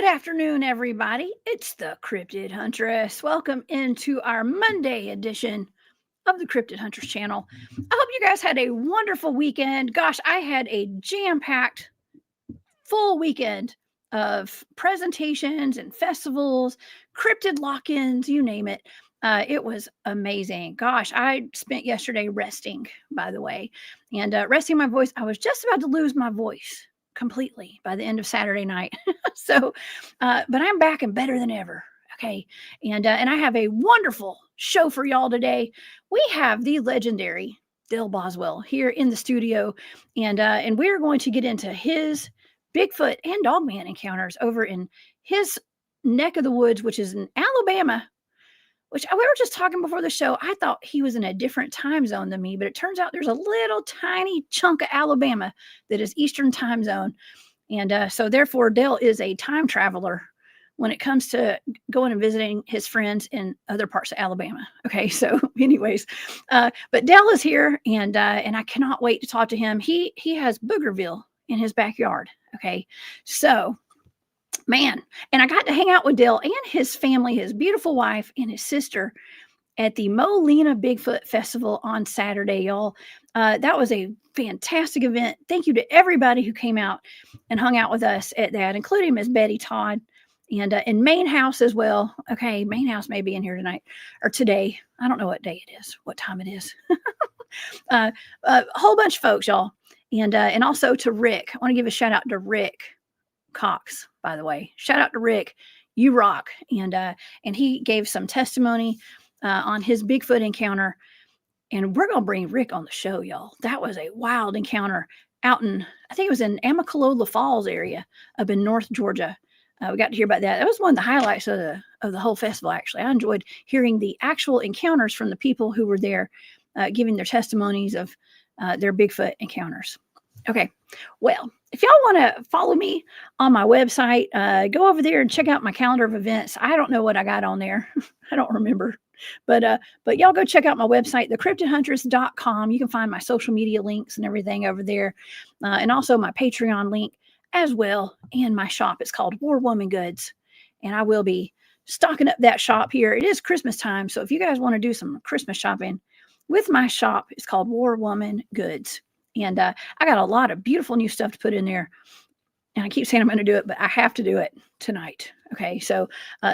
afternoon, everybody. It's the Cryptid Huntress. Welcome into our Monday edition of the Cryptid Huntress channel. I hope you guys had a wonderful weekend. Gosh, I had a jam-packed full weekend of presentations and festivals, cryptid lock-ins, you name it. It was amazing. Gosh, I spent yesterday resting, by the way, and resting my voice. I was just about to lose my voice completely by the end of Saturday night. So, but I'm back and better than ever. Okay, and I have a wonderful show for y'all today. We have the legendary Dale Boswell here in the studio, and we are going to get into his Bigfoot and Dogman encounters over in his neck of the woods, which is in Alabama. Which we were just talking before the show. I thought he was in a different time zone than me, but it turns out there's a little tiny chunk of Alabama that is Eastern time zone. And so therefore, Dale is a time traveler when it comes to going and visiting his friends in other parts of Alabama. Okay, so anyways, but Dale is here, and I cannot wait to talk to him. He has Boogerville in his backyard. Okay, so man, and I got to hang out with Dale and his family, his beautiful wife and his sister at the Molina Bigfoot Festival on Saturday, y'all. That was a fantastic event. Thank you to everybody who came out and hung out with us at that, including Miss Betty Todd and Main House as well. Okay, Main House may be in here tonight or today. I don't know what day it is, what time it is. A whole bunch of folks, y'all. And also to Rick. I want to give a shout out to Rick Cox, by the way. Shout out to Rick. You rock. And he gave some testimony on his Bigfoot encounter. And we're going to bring Rick on the show, y'all. That was a wild encounter out in, I think it was in Amicalola Falls area up in North Georgia. We got to hear about that. That was one of the highlights of the whole festival, actually. I enjoyed hearing the actual encounters from the people who were there giving their testimonies of their Bigfoot encounters. Okay, well, if y'all want to follow me on my website, go over there and check out my calendar of events. I don't know what I got on there. I don't remember. But y'all go check out my website, thecryptidhuntress.com. You can find my social media links and everything over there. And also my Patreon link as well. And my shop is called War Woman Goods. And I will be stocking up that shop here. It is Christmas time. So if you guys want to do some Christmas shopping with my shop, it's called War Woman Goods. And I got a lot of beautiful new stuff to put in there. And I keep saying I'm going to do it, but I have to do it tonight. Okay, so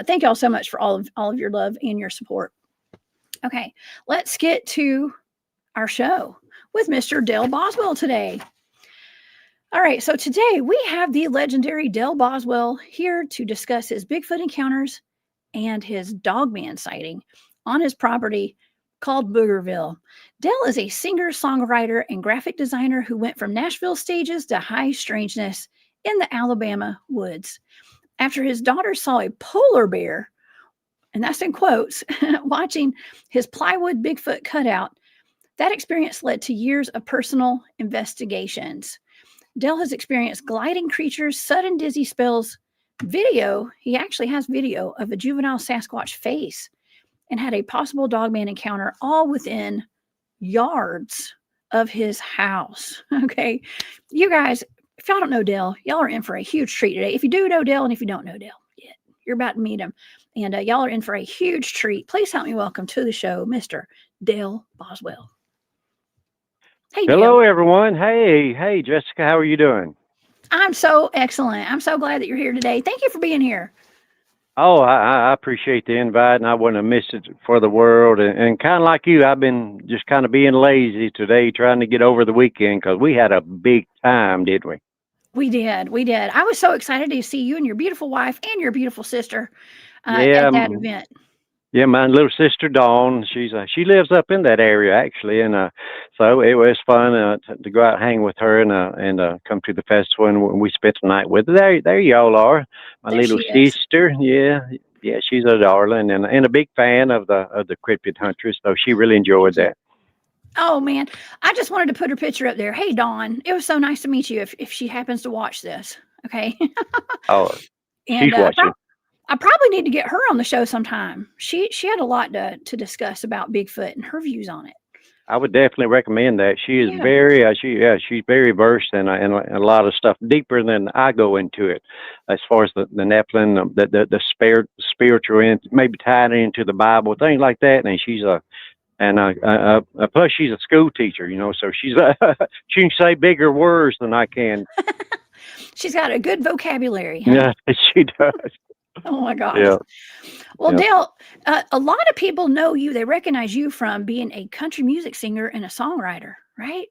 thank y'all so much for all of your love and your support. Okay, let's get to our show with Mr. Dale Boswell today. All right, so today we have the legendary Dale Boswell here to discuss his Bigfoot encounters and his Dogman sighting on his property called Boogerville. Dale is a singer, songwriter, and graphic designer who went from Nashville stages to high strangeness in the Alabama woods. After his daughter saw a polar bear, and that's in quotes, watching his plywood Bigfoot cutout, that experience led to years of personal investigations. Dale has experienced gliding creatures, sudden dizzy spells, he actually has video of a juvenile Sasquatch face, and had a possible Dogman encounter all within yards of his house. Okay, you guys, if y'all don't know Dale, y'all are in for a huge treat today. If you do know Dale, and if you don't know Dale, you're about to meet him, and y'all are in for a huge treat. Please help me welcome to the show, Mr. Dale Boswell. Hey, hello, Dale. Everyone. Hey, Jessica, how are you doing? I'm so excellent. I'm so glad that you're here today. Thank you for being here. Oh, I appreciate the invite, and I wouldn't have missed it for the world. And kind of like you, I've been just kind of being lazy today, trying to get over the weekend because we had a big time, didn't we? We did. I was so excited to see you and your beautiful wife and your beautiful sister at that event. Yeah, my little sister Dawn, she lives up in that area actually, and so it was fun to go out and hang with her and come to the festival, and we spent the night with her. There y'all are, my there little sister. Yeah, she's a darling and a big fan of the Cryptid Huntress, so she really enjoyed that. Oh man, I just wanted to put her picture up there. Hey Dawn, it was so nice to meet you. If she happens to watch this, okay. Oh, she's watching. I probably need to get her on the show sometime. She had a lot to discuss about Bigfoot and her views on it. I would definitely recommend that. She is Yeah. very, she's very versed in a lot of stuff, deeper than I go into it, as far as the Nephilim, the spiritual, maybe tied into the Bible, things like that. And she's plus she's a school teacher, so she's she can say bigger words than I can. She's got a good vocabulary, huh? Yeah, she does. Oh my gosh. Yeah. Well, Yeah. Dale, a lot of people know you. They recognize you from being a country music singer and a songwriter, right?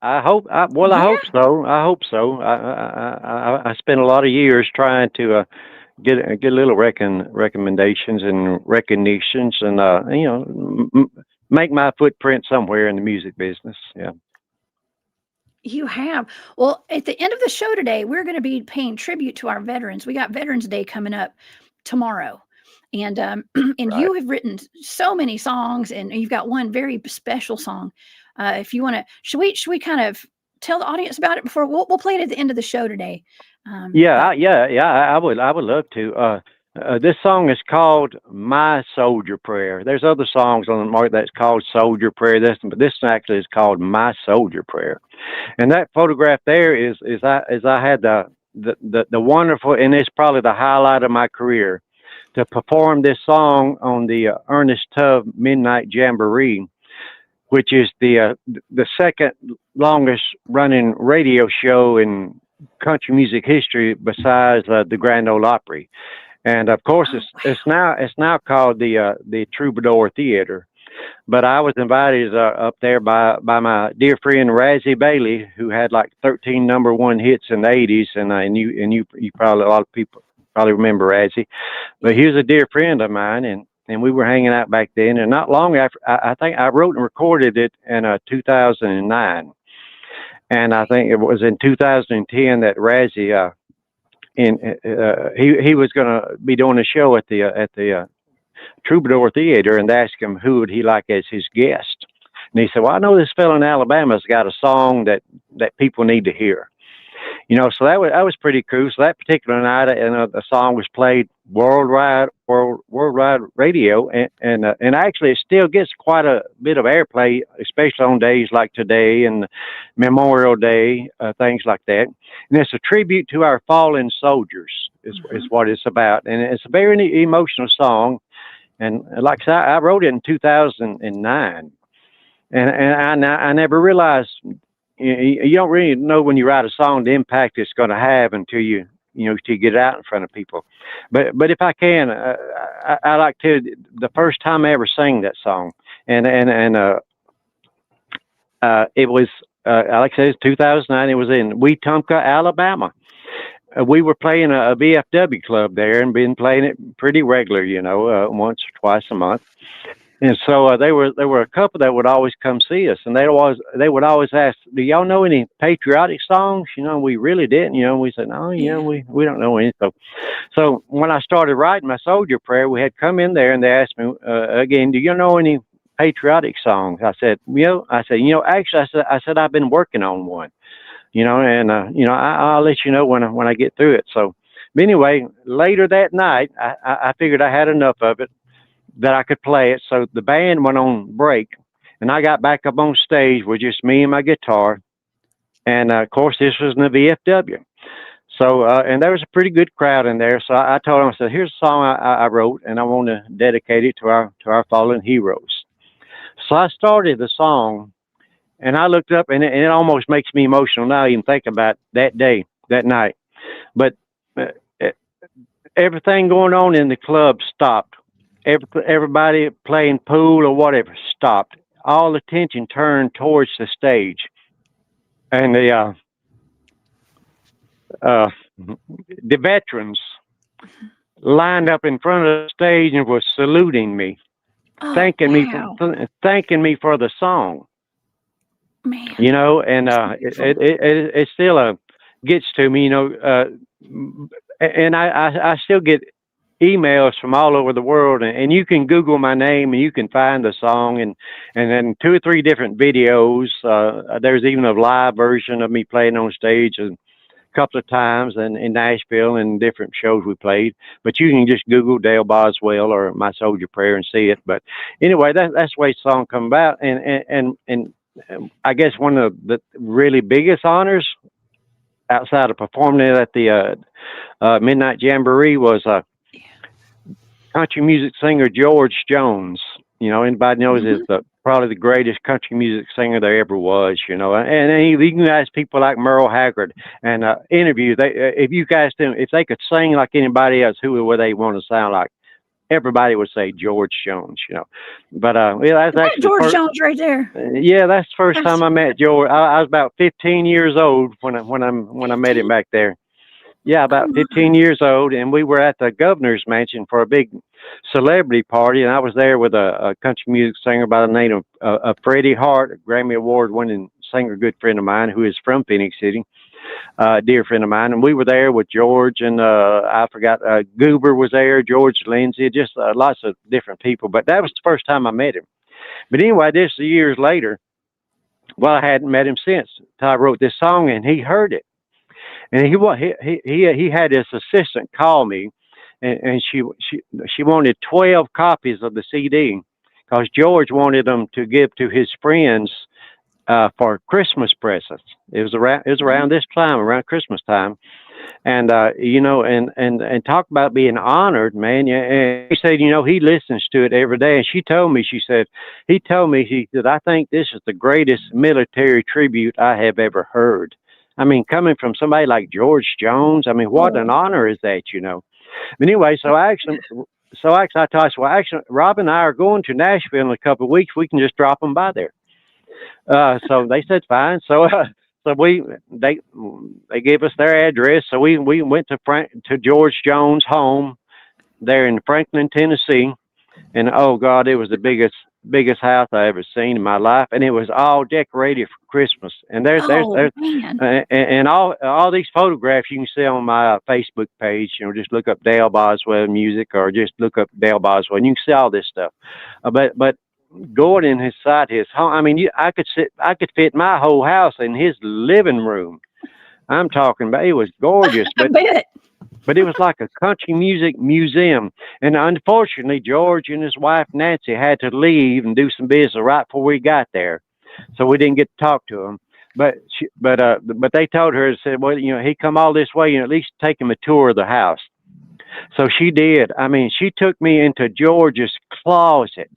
I hope. I Yeah. hope so. I hope so. I spent a lot of years trying to get a little recommendations and recognitions, and make my footprint somewhere in the music business. Yeah. You have. Well, at the end of the show today, we're going to be paying tribute to our veterans. We got Veterans Day coming up tomorrow. And and Right. you have written so many songs, and you've got one very special song. If you want to, should we kind of tell the audience about it before we'll play it at the end of the show today? Yeah. But I would love to. This song is called "My Soldier Prayer." There's other songs on the market that's called "Soldier Prayer." But this actually is called "My Soldier Prayer." And that photograph there is I had the wonderful, and it's probably the highlight of my career, to perform this song on the Ernest Tubb Midnight Jamboree, which is the second longest running radio show in country music history, besides the Grand Ole Opry. And of course, oh, it's now called the Troubadour Theater. But I was invited up there by my dear friend Razzie Bailey, who had like 13 number one hits in the '80s, and you probably, a lot of people probably remember Razzie. But he was a dear friend of mine, and we were hanging out back then. And not long after, I think I wrote and recorded it in 2009, and I think it was in 2010 that Razzie he was going to be doing a show at the Troubadour Theater, and asked him who would he like as his guest. And he said, "Well, I know this fellow in Alabama's got a song that people need to hear." So that was pretty cool. So that particular night, the song was played worldwide radio, and actually it still gets quite a bit of airplay, especially on days like today and Memorial Day, things like that. And it's a tribute to our fallen soldiers, is what it's about, and it's a very emotional song. And like I said, I wrote it in 2009, and I never realized. You don't really know when you write a song the impact it's going to have until you get it out in front of people. But if I can, I like to, the first time I ever sang that song, and it was like I said, it's 2009. It was in Wetumpka, Alabama. We were playing a VFW club there, and been playing it pretty regular, once or twice a month. And so there were a couple that would always come see us, and they would always ask, "Do y'all know any patriotic songs?" We really didn't. We said, "No, we don't know any." So when I started writing my soldier prayer, we had come in there, and they asked me again, "Do you know any patriotic songs?" I said, actually, I said I've been working on one, and I'll let you know when I get through it. So, but anyway, later that night, I figured I had enough of it that I could play it. So the band went on break, and I got back up on stage with just me and my guitar. And of course, this was in the VFW. So, and there was a pretty good crowd in there. So I told them, I said, "Here's a song I wrote, and I want to dedicate it to our fallen heroes." So I started the song, and I looked up, and it almost makes me emotional now, even think about that day, that night. But everything going on in the club stopped. Everybody playing pool or whatever stopped. All attention turned towards the stage, and the veterans lined up in front of the stage and were saluting me, thanking me for the song. Man. And it still gets to me, and I still get emails from all over the world, and you can Google my name and you can find the song, and then 2 or 3 different videos. There's even a live version of me playing on stage a couple of times in Nashville and different shows we played. But you can just Google Dale Boswell or My Soldier Prayer and see it. But anyway, that's the way the song come about. And I guess one of the really biggest honors outside of performing it at the Midnight Jamboree was country music singer George Jones. You know, anybody knows is probably the greatest country music singer there ever was. You know, and you can ask people like Merle Haggard and interview. If you guys them if they could sing like anybody else, who would they want to sound like? Everybody would say George Jones. You know, but yeah, that's actually George Jones right there. Yeah, that's the first time I met George. I was about 15 years old when I met him back there. Yeah, about 15 years old, and we were at the governor's mansion for a big celebrity party, and I was there with a country music singer by the name of Freddie Hart, a Grammy Award-winning singer, good friend of mine who is from Phoenix City, dear friend of mine, and we were there with George and I forgot Goober was there, George Lindsay, just lots of different people. But that was the first time I met him. But anyway, this is years later. Well, I hadn't met him since. I wrote this song, and he heard it. And he had his assistant call me, and she wanted 12 copies of the CD because George wanted them to give to his friends for Christmas presents. It was around this time, around Christmas time, and you know, and talk about being honored, man. And he said, you know, he listens to it every day. And she told me, he said, I think this is the greatest military tribute I have ever heard. I mean, coming from somebody like George Jones, I mean, what an honor is that, you know? But anyway, I told her, well, actually, Rob and I are going to Nashville in a couple of weeks. We can just drop them by there. So they said fine. So they gave us their address. So we went to George Jones' home there in Franklin, Tennessee, and oh God, it was the biggest house I ever seen in my life, and it was all decorated for Christmas. And there's and all these photographs you can see on my Facebook page. You know, just look up Dale Boswell music, or just look up Dale Boswell, and you can see all this stuff. But going inside his home, I mean, I could fit my whole house in his living room. I'm talking about, it was gorgeous, but it was like a country music museum. And unfortunately, George and his wife Nancy had to leave and do some business right before we got there, so we didn't get to talk to him. But they told her, said, well, you know, he come all this way, you know, at least take him a tour of the house. So she did. I mean, she took me into George's closet,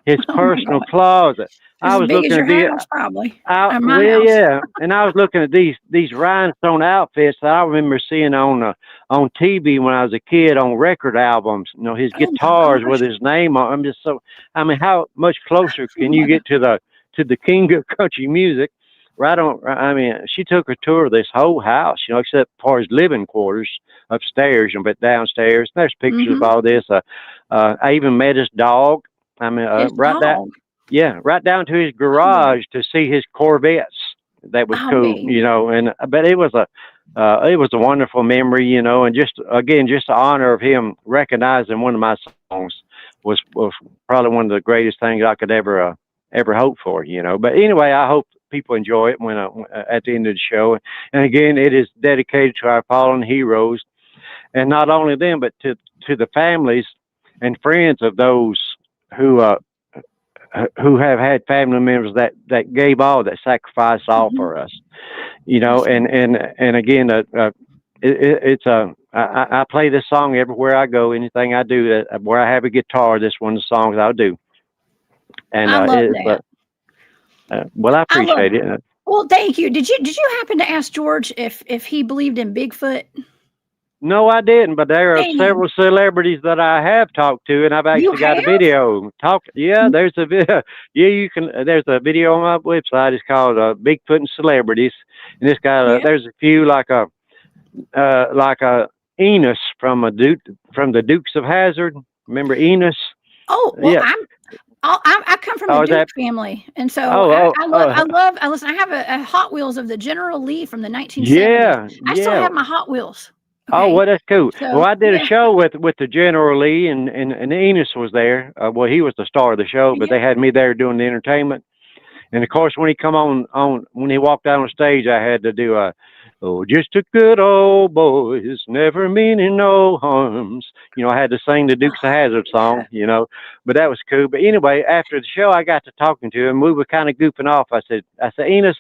his personal closet. I was looking at these, probably. Yeah, and I was looking at these rhinestone outfits that I remember seeing on TV when I was a kid, on record albums. You know, his guitars with his name on. I'm just so. I mean, how much closer can you get to the king of country music? Right on. I mean, she took a tour of this whole house, you know, except for his living quarters upstairs, you know, but downstairs. There's pictures of all this. I even met his dog. I mean, right down to his garage to see his Corvettes. That was cool, you know. But it was a wonderful memory, you know. And just the honor of him recognizing one of my songs was probably one of the greatest things I could ever hope for, you know. But anyway, I hope people enjoy it when at the end of the show. And again, it is dedicated to our fallen heroes, and not only them, but to the families and friends of those who have had family members that gave all, that sacrificed all for us, you know. And again, I play this song everywhere I go. Anything I do where I have a guitar, this one of the songs I'll do. And I love that. Well, I appreciate it. Well, thank you. Did you happen to ask George if he believed in Bigfoot? No, I didn't, but there are several celebrities that I have talked to, and I've actually got a video. Yeah, there's a video. Yeah, you can. There's a video on my website. It's called Bigfoot and Celebrities, and it's got there's a few like a Enos from the Dukes of Hazzard. Remember Enos? Oh, well, yeah. I come from the Duke family, and so I listen. I have a Hot Wheels of the General Lee from the 1970s. Yeah, I still have my Hot Wheels. Okay. Oh, well, that's cool. So, well, I did a show with the General Lee, and Enos was there. Well, he was the star of the show, but they had me there doing the entertainment. And of course, when he come on when he walked out on stage, I had to do Oh, just a good old boys, never meaning no harms. I had to sing the Dukes of Hazzard song, but that was cool. But anyway, after the show, I got to talking to him. We were kind of goofing off. I said, Enos,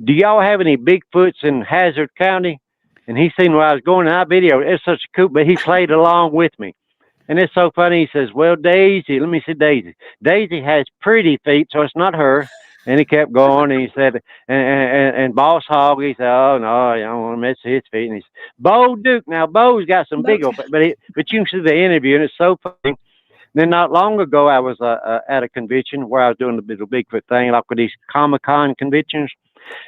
do y'all have any Bigfoots in Hazard County? And he seen where I was going, and I videoed. It's such a cool, but he played along with me. And it's so funny. He says, well, Daisy, let me see Daisy. Daisy has pretty feet, so it's not her. And he kept going, and he said, and Boss Hog, he said, oh, no, I don't want to mess with his feet. And he said, Bo Duke. Now, Bo's got some big old feet, but you can see the interview, and it's so funny. Then not long ago, I was at a convention where I was doing the little Bigfoot thing, like with these Comic-Con conventions.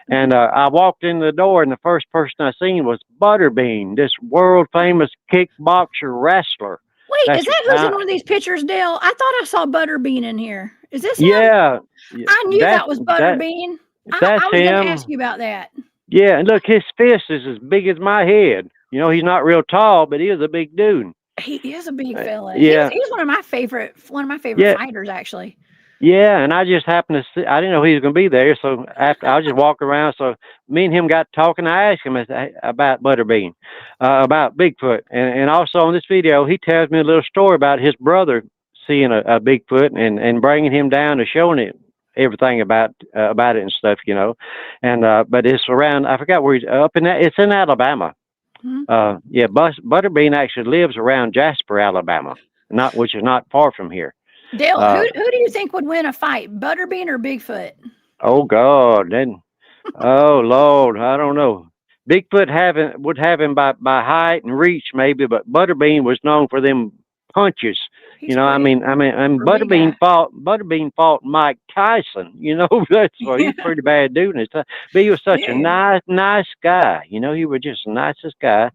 And I walked in the door, and the first person I seen was Butterbean, this world-famous kickboxer wrestler. Wait, is that who's in one of these pictures, Dale? I thought I saw Butterbean in here. Is this him? Yeah. I knew that was Butterbean. I was going to ask you about that. Yeah, and look, his fist is as big as my head. He's not real tall, but he is a big dude. He is a big fella. Yeah. He's one of my favorite fighters, actually. Yeah, and I just happened to see, I didn't know he was going to be there, so after I was just walking around, so me and him got talking. I asked him about Butterbean, about Bigfoot, and also on this video, he tells me a little story about his brother seeing a Bigfoot and bringing him down and showing it everything about it and stuff, and but it's around, I forgot where he's up in that, it's in Alabama. Mm-hmm. Yeah, Butterbean actually lives around Jasper, Alabama, which is not far from here. Dale, who do you think would win a fight, Butterbean or Bigfoot? Oh God, then, oh Lord, I don't know. Bigfoot would have him by height and reach maybe, but Butterbean was known for them punches. Butterbean fought Mike Tyson. That's why he's a pretty bad dude. But he was such a nice guy. He was just the nicest guy.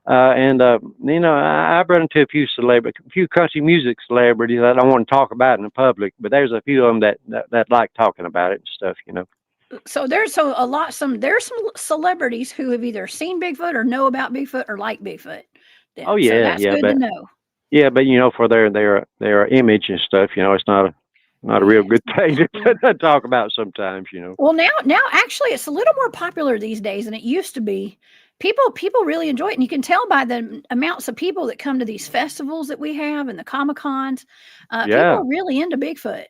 I've run into a few country music celebrities that I don't want to talk about in the public, but there's a few of them that like talking about it and stuff, So there's some celebrities who have either seen Bigfoot or know about Bigfoot or like Bigfoot. Oh yeah, so that's good to know. Yeah, but for their image and stuff, it's not a real good thing to talk about sometimes, Well, now actually it's a little more popular these days than it used to be. People really enjoy it, and you can tell by the amounts of people that come to these festivals that we have and the Comic-Cons. People are really into Bigfoot.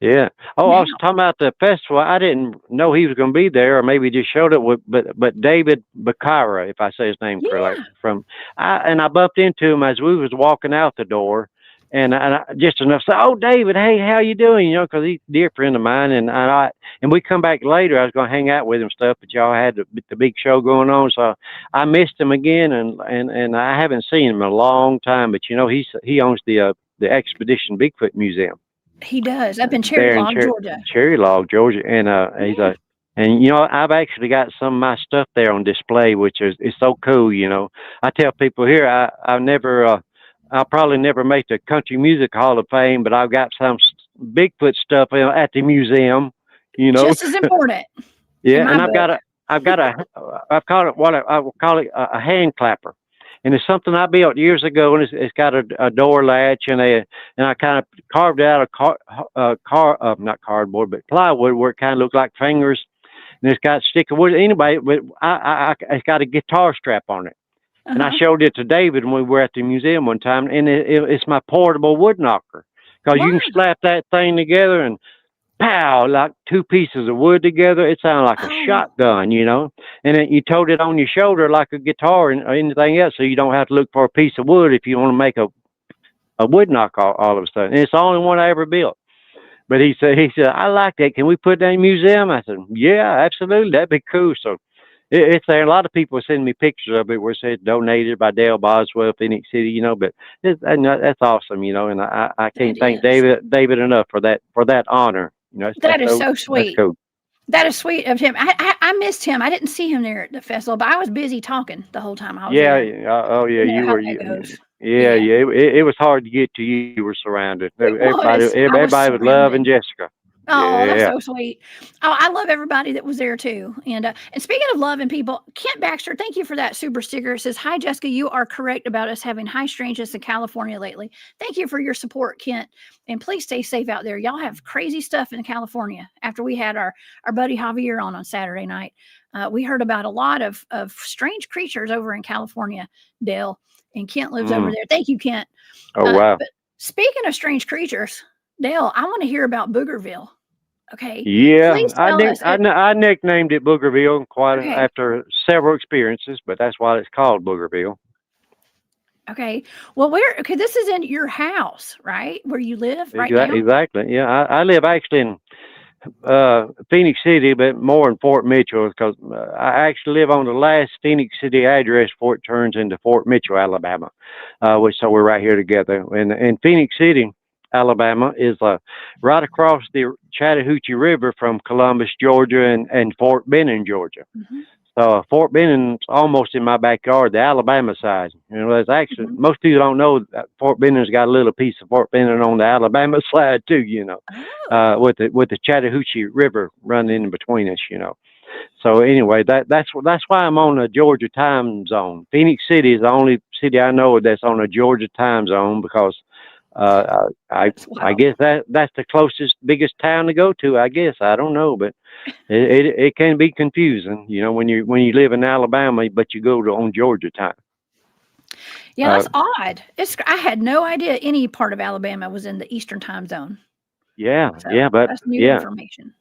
Yeah. Oh, I was talking about the festival. I didn't know he was going to be there, or maybe just showed up with, but David Bakara, if I say his name correctly, I bumped into him as we was walking out the door, and I just enough to say, "Oh, David, hey, how you doing?" Because he's a dear friend of mine, and we come back later. I was going to hang out with him and stuff, but y'all had the big show going on, so I missed him again, and I haven't seen him in a long time. But he owns the Expedition Bigfoot Museum. He does, up in Cherry Log, Georgia. Cherry Log, Georgia, and I've actually got some of my stuff there on display, which is so cool. I tell people here, I'll probably never make the Country Music Hall of Fame, but I've got some Bigfoot stuff at the museum. Just as important. Yeah, and I've got a hand clapper. And it's something I built years ago, and it's got a door latch, and I kind of carved out not cardboard, but plywood, where it kind of looked like fingers, and it's got stick of wood. Anyway, but it's got a guitar strap on it, and I showed it to David when we were at the museum one time, and it's my portable wood knocker, because you can slap that thing together and pow, like two pieces of wood together. It sounded like a shotgun, and then you tote it on your shoulder like a guitar or anything else, so you don't have to look for a piece of wood if you want to make a wood knock all of a sudden. And it's the only one I ever built. But he said, I like that. Can we put that in a museum? I said, yeah, absolutely. That'd be cool. So it's there. A lot of people send me pictures of it where it says donated by Dale Boswell, Phoenix City, but that's awesome, and I can't thank David enough for that honor. That is so sweet. Cool. That is sweet of him. I missed him. I didn't see him there at the festival, but I was busy talking the whole time I was there. Oh yeah, you were. Yeah. It was hard to get to you. You were surrounded. Everybody was loving Jessica. Oh, that's so sweet. Oh, I love everybody that was there too. And speaking of loving people, Kent Baxter, thank you for that super sticker. It says, hi, Jessica, you are correct about us having high strangeness in California lately. Thank you for your support, Kent. And please stay safe out there. Y'all have crazy stuff in California after we had our buddy Javier on Saturday night. We heard about a lot of strange creatures over in California, Dale, and Kent lives over there. Thank you, Kent. Oh, wow. But speaking of strange creatures, Dale, I want to hear about Boogerville. Okay. Yeah, Please tell us. I nicknamed it Boogerville Okay. after several experiences, but that's why it's called Boogerville. Okay. Well, okay, this is in your house, right? Where you live right now? Exactly. Yeah, I live actually in Phoenix City, but more in Fort Mitchell, because I actually live on the last Phoenix City address before it turns into Fort Mitchell, Alabama. So we're right here together. And Phoenix City, Alabama, is right across the Chattahoochee River from Columbus, Georgia, and Fort Benning, Georgia. Mm-hmm. So Fort Benning's almost in my backyard, the Alabama side. There's actually most people don't know that Fort Benning's got a little piece of Fort Benning on the Alabama side too. With the Chattahoochee River running in between us. So anyway, that's why I'm on a Georgia time zone. Phoenix City is the only city I know that's on a Georgia time zone because I guess that's the closest, biggest town to go to. I guess I don't know, but it can be confusing, when you live in Alabama, but you go on Georgia time. Yeah, that's odd. I had no idea any part of Alabama was in the Eastern time zone. Yeah, So but that's new information.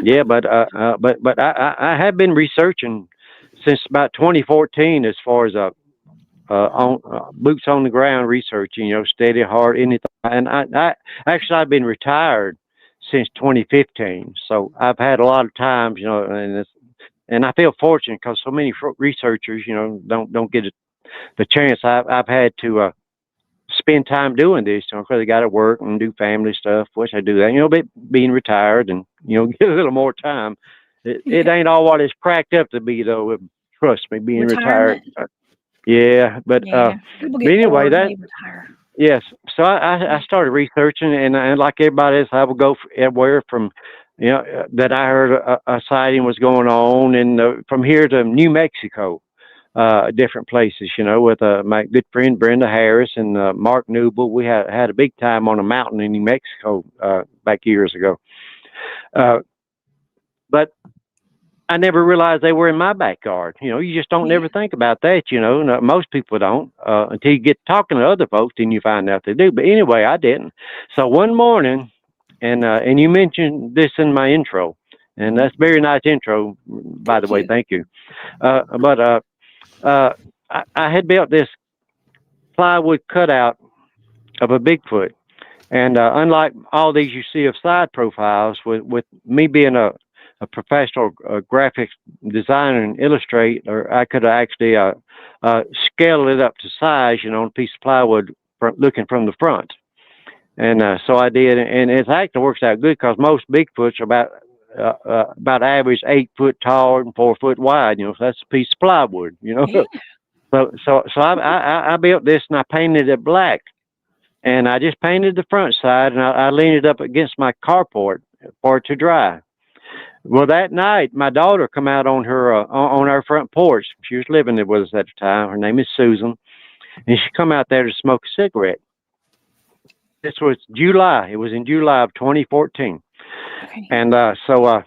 Yeah, but I have been researching since about 2014 as far as on boots on the ground researching, steady heart, anything. And I've been retired since 2015, so I've had a lot of times, and I feel fortunate because so many researchers, don't get the chance I've had to spend time doing this, because they got to work and do family stuff, which I do that, but being retired and, get a little more time. It ain't all what it's cracked up to be, though. Trust me, being retired. Yeah, but anyway, yes. So I started researching, and like everybody else, I would go everywhere from, that I heard a sighting was going on, and from here to New Mexico. Different places, with my good friend Brenda Harris and Mark Newble. We had a big time on a mountain in New Mexico back years ago. But I never realized they were in my backyard. You just don't never think about that, most people don't, until you get talking to other folks, then you find out they do. But anyway, I didn't. So one morning, and you mentioned this in my intro, and that's a very nice intro, by the way. Thank you. But I had built this plywood cutout of a Bigfoot, and unlike all these you see of side profiles, with me being a professional graphics designer and illustrator, I could actually scale it up to size, on a piece of plywood, looking from the front. And so I did, and it actually works out good because most Bigfoots are about average 8 foot tall and 4 foot wide. So that's a piece of plywood. Yeah. So I built this and I painted it black, and I just painted the front side, and I leaned it up against my carport for it to dry. Well, that night my daughter come out on her on our front porch. She was living there with us at the time. Her name is Susan, and she come out there to smoke a cigarette. This was July. It was in July of 2014, and so.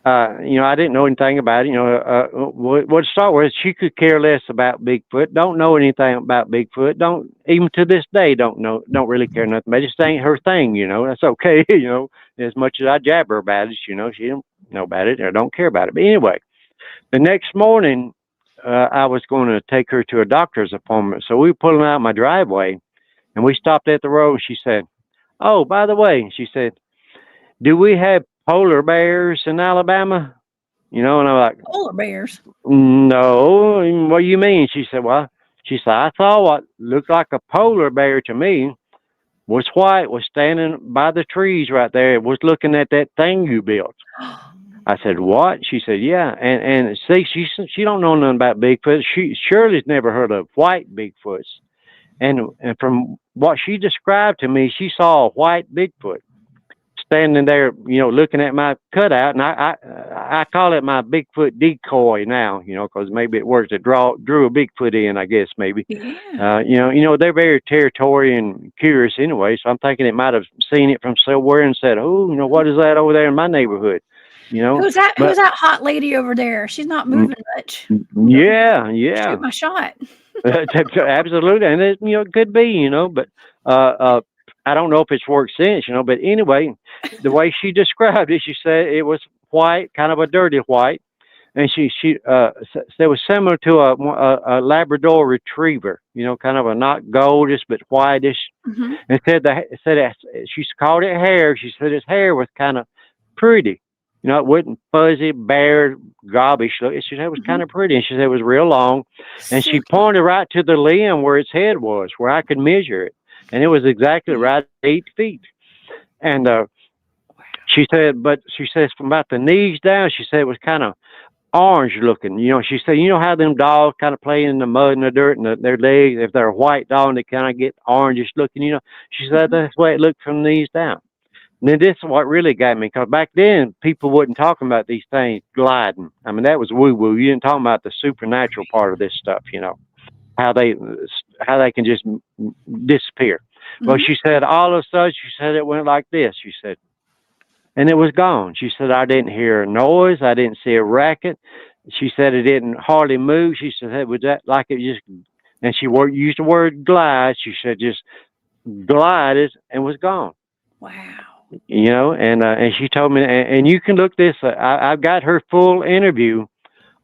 I didn't know anything about it. What to start with, she could care less about Bigfoot. Don't know anything about Bigfoot. Don't, even to this day, don't really care nothing. But it just ain't her thing. That's okay. As much as I jabber about it, she don't know about it or don't care about it. But anyway, the next morning, I was going to take her to a doctor's appointment. So we were pulling out my driveway, and we stopped at the road. And she said, "Oh, by the way," she said, "do we have polar bears in Alabama?" And I'm like, polar bears? No. What do you mean? She said, I saw what looked like a polar bear to me. Was white, was standing by the trees right there. It was looking at that thing you built. I said, what? She said, yeah. And see, she don't know nothing about Bigfoot. Shirley's never heard of white Bigfoots. And from what she described to me, she saw a white Bigfoot standing there, looking at my cutout, and I call it my Bigfoot decoy now, because maybe it works to drew a Bigfoot in, I guess, maybe. Yeah. They're very territorial and curious anyway, so I'm thinking it might have seen it from somewhere and said, oh, what is that over there in my neighborhood? you know. Who's that? But Who's that hot lady over there? She's not moving much. yeah, Shoot yeah, my shot. absolutely, and it, it could be, but I don't know if it's worked since, But anyway, the way she described it, she said it was white, kind of a dirty white, and she said it was similar to a Labrador Retriever, kind of a not goldish but whitish. Mm-hmm. And she called it hair. She said his hair was kind of pretty. It wasn't fuzzy, bare, gobbish look. She said it was kind of pretty, and she said it was real long. And she Silky. pointed right to the limb where its head was, where I could measure it, and it was exactly right at 8 feet. And she says from about the knees down, she said it was kind of orange looking. She said, how them dogs kind of play in the mud and the dirt and their legs, if they're a white dog, they kind of get orangish looking. She said that's the way it looked from the knees down. And then this is what really got me, because back then people wasn't talking about these things gliding. I mean, that was woo woo. You didn't talk about the supernatural part of this stuff. How they can just disappear. Mm-hmm. Well, she said all of a sudden, she said it went like this. She said, and it was gone. She said I didn't hear a noise. I didn't see a racket. She said it didn't hardly move. She said it was that like it just, and she used the word glide. She said just glided and was gone. Wow. And she told me, and you can look this. I've got her full interview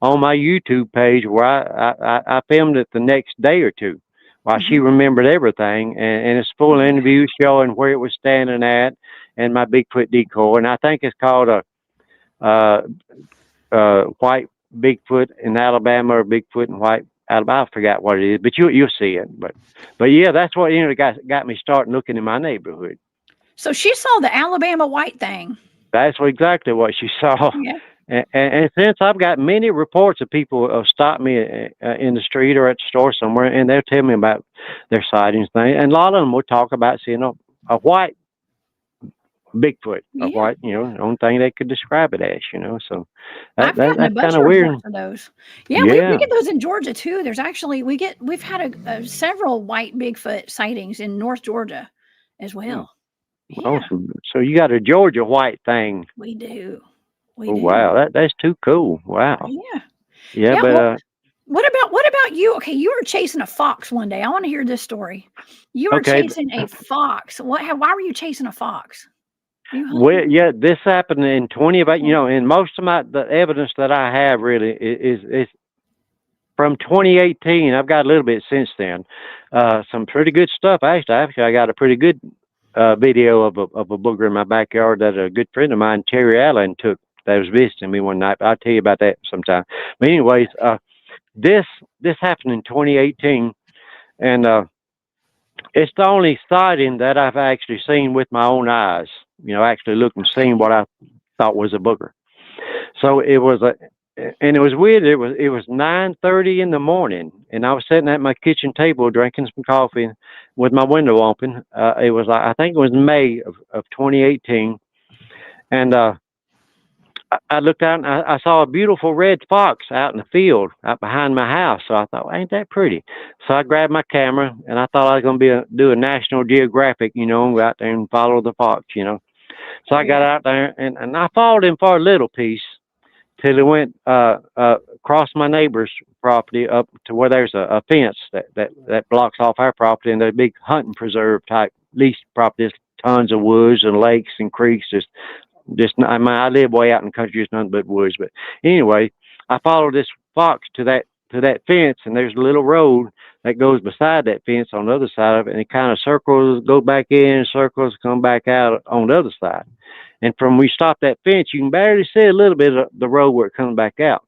on my YouTube page where I filmed it the next day or two, while she remembered everything, and it's full interview showing where it was standing at, and my Bigfoot decoy, and I think it's called a white Bigfoot in Alabama or Bigfoot in white Alabama. I forgot what it is, but you'll see it. But yeah, that's what got me starting looking in my neighborhood. So she saw the Alabama white thing. That's exactly what she saw. Yeah. And since I've got many reports of people stop me in the street or at the store somewhere, and they'll tell me about their sightings things, and a lot of them will talk about seeing a white Bigfoot, a white, the only thing they could describe it as, So I've gotten a that's bunch kind of of weird. reports of those. Yeah, we get those in Georgia too. There's actually we've had several white Bigfoot sightings in North Georgia as well. Yeah. Awesome. So you got a Georgia white thing. We do. Wow, that's too cool. Wow. Yeah. But well, what about you? Okay, you were chasing a fox one day. I want to hear this story. You were chasing a fox. Why were you chasing a fox? Well, yeah, this happened in 2018. And most of the evidence that I have really is from 2018. I've got a little bit since then. Some pretty good stuff. Actually, I got a pretty good video of a booger in my backyard that a good friend of mine, Terry Allen, took. That was visiting me one night. I'll tell you about that sometime. But anyways, this happened in 2018, and it's the only sighting that I've actually seen with my own eyes. Actually looked and seen what I thought was a booger. So it was and it was weird. It was 9:30 in the morning, and I was sitting at my kitchen table drinking some coffee with my window open. It was I think it was May of 2018, and I looked out and I saw a beautiful red fox out in the field out behind my house. So I thought, ain't that pretty? So I grabbed my camera and I thought I was going to do a National Geographic, and go out there and follow the fox, So I got out there and I followed him for a little piece till he went across my neighbor's property up to where there's a fence that blocks off our property, and there's a big hunting preserve type leased property. There's tons of woods and lakes and creeks. I live way out in the country, just nothing but woods. But anyway, I followed this fox to that fence, and there's a little road that goes beside that fence on the other side of it, and it kind of circles, go back in, circles, come back out on the other side. And from we stopped that fence, you can barely see a little bit of the road where it comes back out.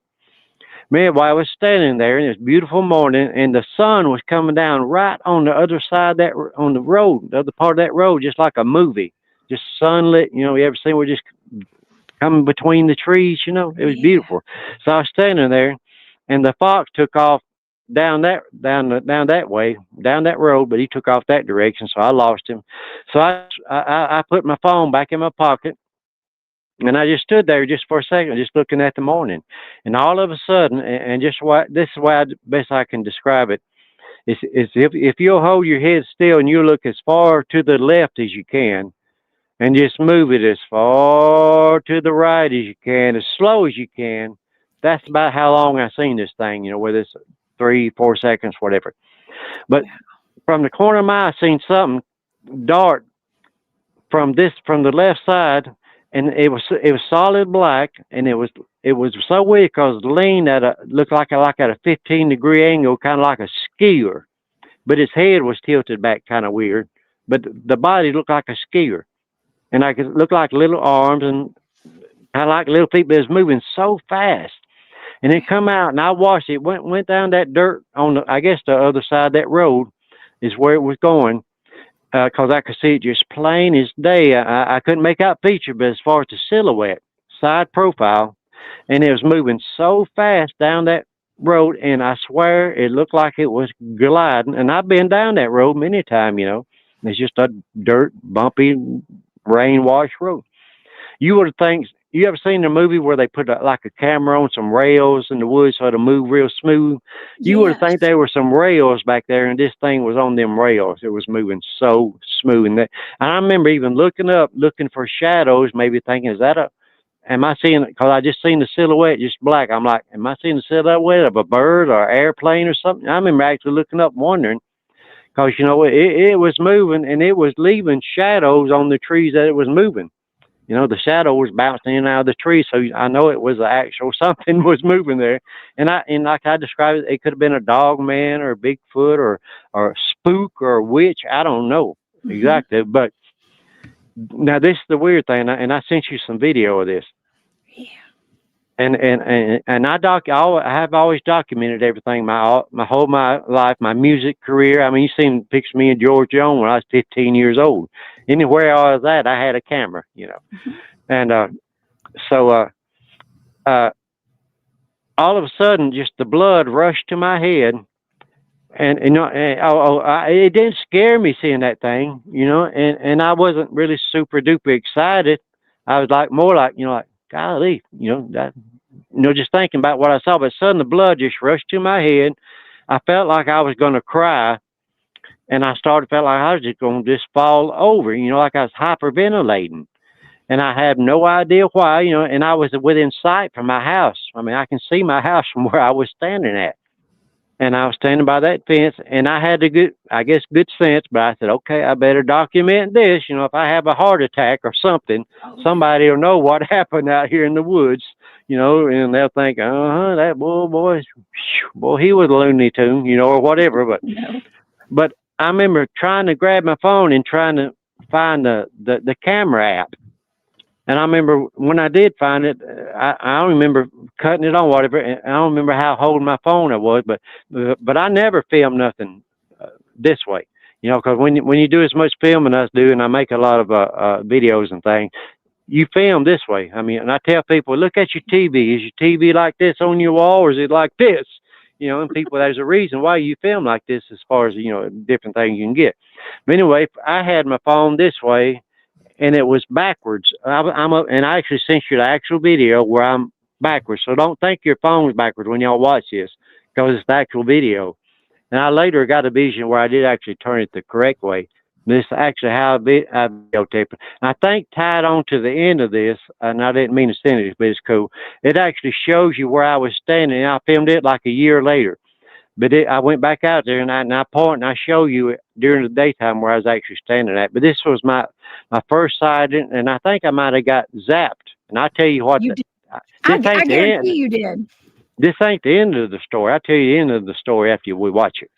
Man, while I was standing there in this beautiful morning, and the sun was coming down right on the other side on the road, the other part of that road, just like a movie. Just sunlit, you ever seen we're just coming between the trees, it was beautiful. So I was standing there, and the fox took off down that way, down that road, but he took off that direction, so I lost him. So I put my phone back in my pocket, and I just stood there just for a second, just looking at the morning, and all of a sudden, and this is why best I can describe it, is if you'll hold your head still and you look as far to the left as you can, and just move it as far to the right as you can, as slow as you can. That's about how long I seen this thing, whether it's 3, 4 seconds, whatever. But from the corner of my eye, I seen something dart from the left side, and it was solid black, and it was so weird because it leaned looked like at a 15-degree angle, kind of like a skier, but its head was tilted back, kind of weird, but the body looked like a skier, and I could look like little arms and kind of like little feet, but it was moving so fast. And it come out, and I watched it. Went down that dirt on I guess the other side of that road is where it was going, because I could see it just plain as day. I couldn't make out feature, but as far as the silhouette, side profile, and it was moving so fast down that road, and I swear it looked like it was gliding. And I've been down that road many times, It's just a dirt, bumpy, rain-washed road. You would think. You ever seen a movie where they put like a camera on some rails in the woods so it'll move real smooth? You would think there were some rails back there, and this thing was on them rails. It was moving so smooth. And I remember even looking for shadows, maybe thinking, am I seeing, because I just seen the silhouette, just black. I'm like, am I seeing the silhouette of a bird or an airplane or something? I remember actually looking up wondering, because, it was moving, and it was leaving shadows on the trees that it was moving. The shadow was bouncing in and out of the tree, so I know it was actual something was moving there. And like I described it, it could have been a dog man or a Bigfoot or a spook or a witch. I don't know exactly. But now this is the weird thing, and I sent you some video of this. Yeah. And I have always documented everything my whole life, my music career. I mean, you seen pictures of me and George Jones when I was 15 years old. Anywhere I was at, I had a camera, And so all of a sudden, just the blood rushed to my head, and it didn't scare me seeing that thing, and I wasn't really super duper excited. I was more like golly, just thinking about what I saw. But suddenly the blood just rushed to my head. I felt like I was going to cry, and felt like I was just going to just fall over, like I was hyperventilating. And I had no idea why, and I was within sight from my house. I mean, I can see my house from where I was standing at. And I was standing by that fence, and I had good sense, but I said, okay, I better document this. If I have a heart attack or something, somebody will know what happened out here in the woods, and they'll think, that boy, he was a Looney Tune, or whatever. But I remember trying to grab my phone and trying to find the camera app. And I remember when I did find it, I don't remember cutting it on, whatever. And I don't remember how holding my phone I was, but I never filmed nothing this way, because when you do as much filming as I do, and I make a lot of videos and things, you film this way. I mean, and I tell people, look at your TV. Is your TV like this on your wall, or is it like this? And people, there's a reason why you film like this, as far as different things you can get. But anyway, I had my phone this way, and it was backwards. And I actually sent you the actual video where I'm backwards. So don't think your phone's backwards when y'all watch this, because it's the actual video. And I later got a vision where I did actually turn it the correct way. This is actually how I videotaped it. And I think tied on to the end of this, and I didn't mean to send it, but it's cool. It actually shows you where I was standing. And I filmed it like a year later. But I went back out there, and I point and I show you it during the daytime where I was actually standing at. But this was my first sighting, and I think I might have got zapped. And I tell you what, I guarantee you did. This ain't the end of the story. I'll tell you the end of the story after we watch it.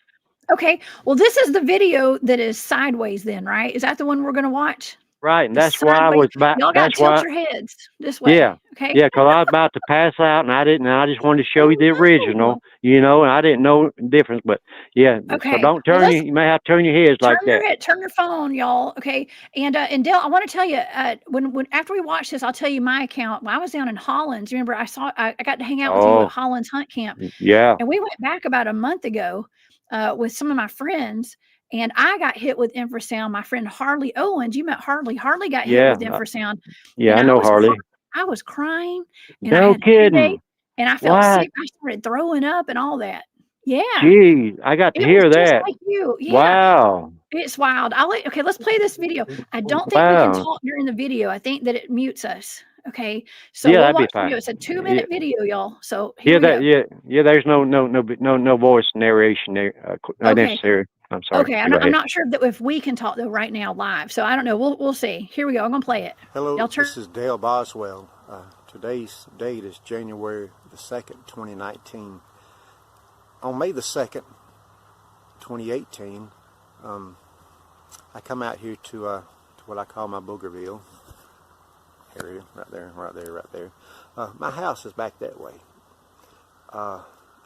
Okay. Well, this is the video that is sideways then, right? Is that the one we're going to watch? Right, and that's why I was about. Y'all got to tilt your heads this way. Yeah. Okay. Yeah, because I was about to pass out, and I didn't. And I just wanted to show you the original, and I didn't know the difference. But yeah, okay. So don't turn. You may have to turn your heads like that. Turn your phone, y'all. Okay. And Dale, I want to tell you, when after we watch this, I'll tell you my account. When I was down in Hollins, remember I got to hang out with you at Hollins Hunt Camp. Yeah. And we went back about a month ago with some of my friends. And I got hit with infrasound. My friend Harley Owens, you met Harley. Harley got hit with infrasound. Yeah, I know Harley. I was crying. And no kidding. And I felt sick. I started throwing up and all that. Yeah. Gee, I got to hear that. Just like you. Yeah. Wow. It's wild. Okay, let's play this video. I don't think we can Wow. talk during the video. I think that it mutes us. Okay, so Yeah, we'll that'd be watch the video. fine. It's a Yeah, 2-minute video, y'all. So here yeah, we go. yeah. There's no voice narration there, Okay, necessary. I'm sorry. okay. I'm You go not, I'm ahead. not sure that if we can talk though right now live. So I don't know. We'll see. Here we go. I'm gonna play it. Hello, Y'all turn. this is Dale Boswell. Today's date is January the 2nd, 2019. On May the 2nd, 2018, I come out here to what I call my Boogerville area, right there. My house is back that way.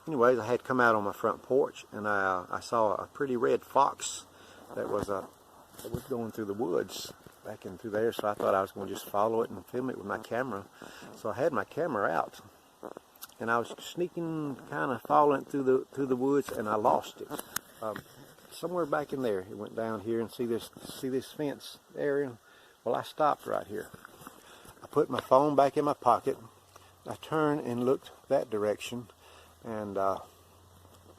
Anyways, I had come out on my front porch, and I saw a pretty red fox that was going through the woods back in through there, so I thought I was going to just follow it and film it with my camera. So I had my camera out, and I was sneaking, kind of following through the woods, and I lost it. Somewhere back in there, it went down here, and see this fence area. Well, I stopped right here. I put my phone back in my pocket. I turned and looked that direction, and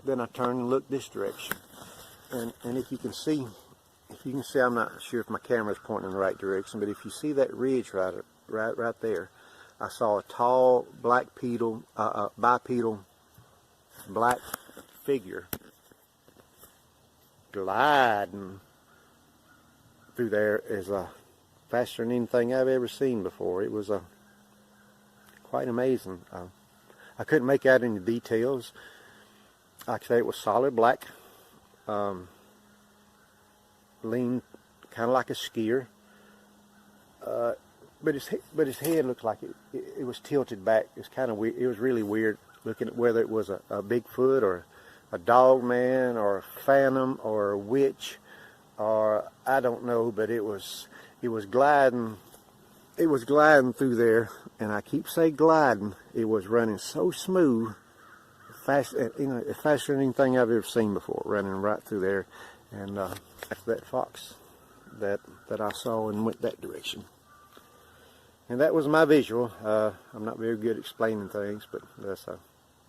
then I turned and looked this direction. And if you can see, I'm not sure if my camera is pointing in the right direction, but if you see that ridge right there, I saw a tall bipedal black figure gliding through there as faster than anything I've ever seen before. It was quite amazing. I couldn't make out any details. Like I say, it was solid black. Leaned kind of like a skier, but his head looked like it was tilted back. It was kind of weird. It was really weird looking at whether it was a Bigfoot or a Dogman or a Phantom or a witch, or I don't know. But it was gliding. It was gliding through there, and I keep saying gliding. It was running so smooth, fast, faster than anything I've ever seen before. Running right through there. And that's that fox that I saw and went that direction. And that was my visual. I'm not very good at explaining things, but I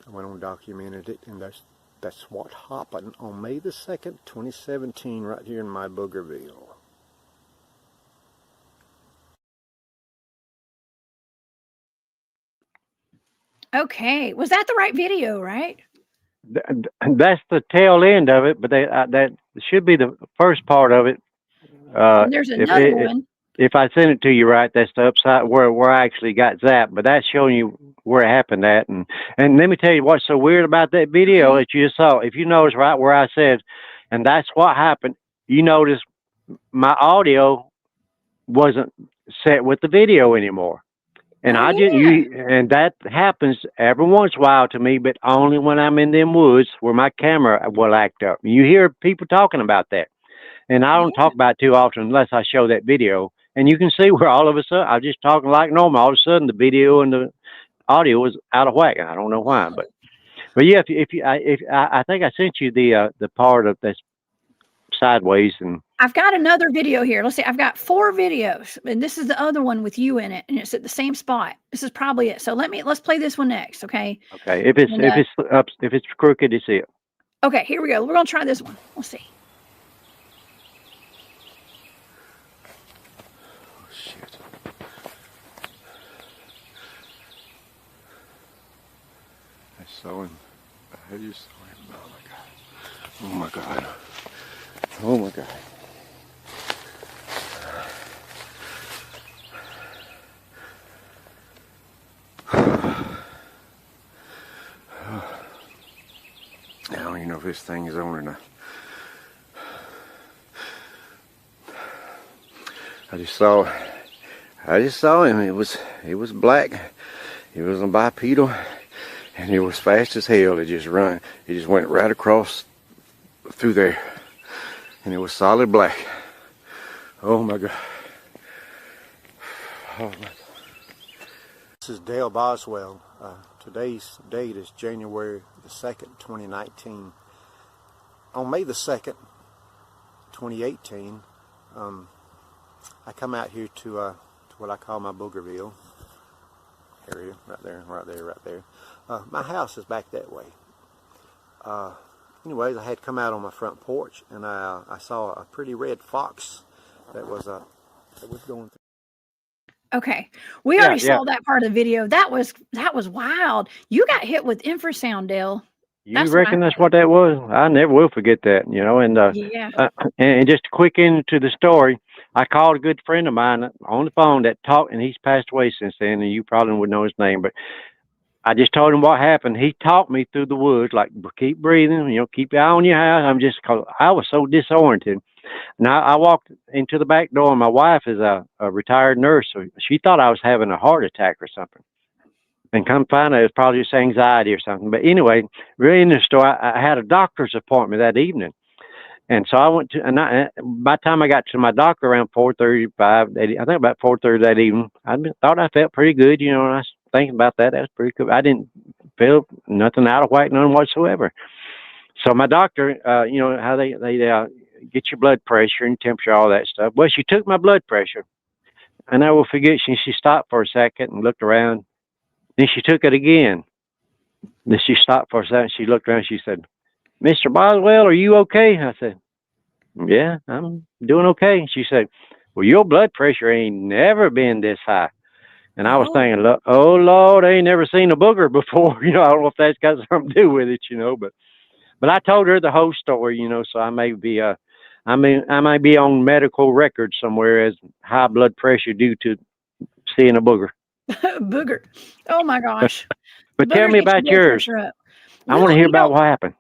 went on and documented it, and that's what happened on May the 2nd, 2017, right here in my Boogerville. Okay, was that the right video? Right. That's the tail end of it, but that should be the first part of it. And there's another one. If I send it to you right, that's the upside where I actually got zapped. But that's showing you where it happened at. And let me tell you what's so weird about that video that you just saw. If you notice right where I said, and that's what happened, you notice my audio wasn't set with the video anymore. And and that happens every once in a while to me, but only when I'm in them woods where my camera will act up. You hear people talking about that. And I don't talk about it too often unless I show that video. And you can see where all of a sudden I'm just talking like normal. All of a sudden the video and the audio was out of whack. I don't know why, but yeah, I think I sent you the part of this sideways, and I've got another video here. Let's see. I've got 4 videos, and this is the other one with you in it, and it's at the same spot. This is probably it. So let's play this one next, okay? Okay. If it's crooked, it's it. Okay, here we go. We're gonna try this one. Let's see. Oh shit! I saw him. I just saw him. Oh my god! Oh my god! I don't even know if this thing is on or not. I just saw him. It was black. It was a bipedal, and it was fast as hell. It just went right across through there, and it was solid black. Oh my god. Oh my god. This is Dale Boswell. Today's date is January the 2nd, 2019. On May the 2nd, 2018, I come out here to what I call my Boogerville area, right there. My house is back that way. anyways, I had come out on my front porch, and I saw a pretty red fox that was going through. Okay, we already saw that part of the video. That was wild. You got hit with infrasound, Dale. You That's what I reckon that's heard. what that was? I never will forget that, you know. Yeah. And just a quick into the story, I called a good friend of mine on the phone that talked, and he's passed away since then, and you probably would know his name, but I just told him what happened. He talked me through the woods, like, keep breathing, you know, keep your eye on your house. Cause I was so disoriented. Now I walked into the back door, and my wife is a retired nurse, so she thought I was having a heart attack or something. And come find out it was probably just anxiety or something. But anyway, really in the story, I had a doctor's appointment that evening. And so I went to, and by the time I got to my doctor around 4:35, I think about 4:30 that evening, thought I felt pretty good, you know, and I was thinking about that. That was pretty cool. I didn't feel nothing out of whack, none whatsoever. So my doctor, you know, how they get your blood pressure and temperature, all that stuff. Well, she took my blood pressure, and I will forget, she stopped for a second and looked around. Then she took it again. Then she stopped for a second. She looked around. She said, "Mr. Boswell, are you okay?" I said, "Yeah, I'm doing okay." She said, "Well, your blood pressure ain't never been this high." And I was thinking, "Oh Lord, I ain't never seen a booger before." You know, I don't know if that's got something to do with it, you know, but I told her the whole story, you know, so I may be I might be on medical record somewhere as high blood pressure due to seeing a booger. Booger. Oh my gosh. But tell me about yours. I want to hear about what happened.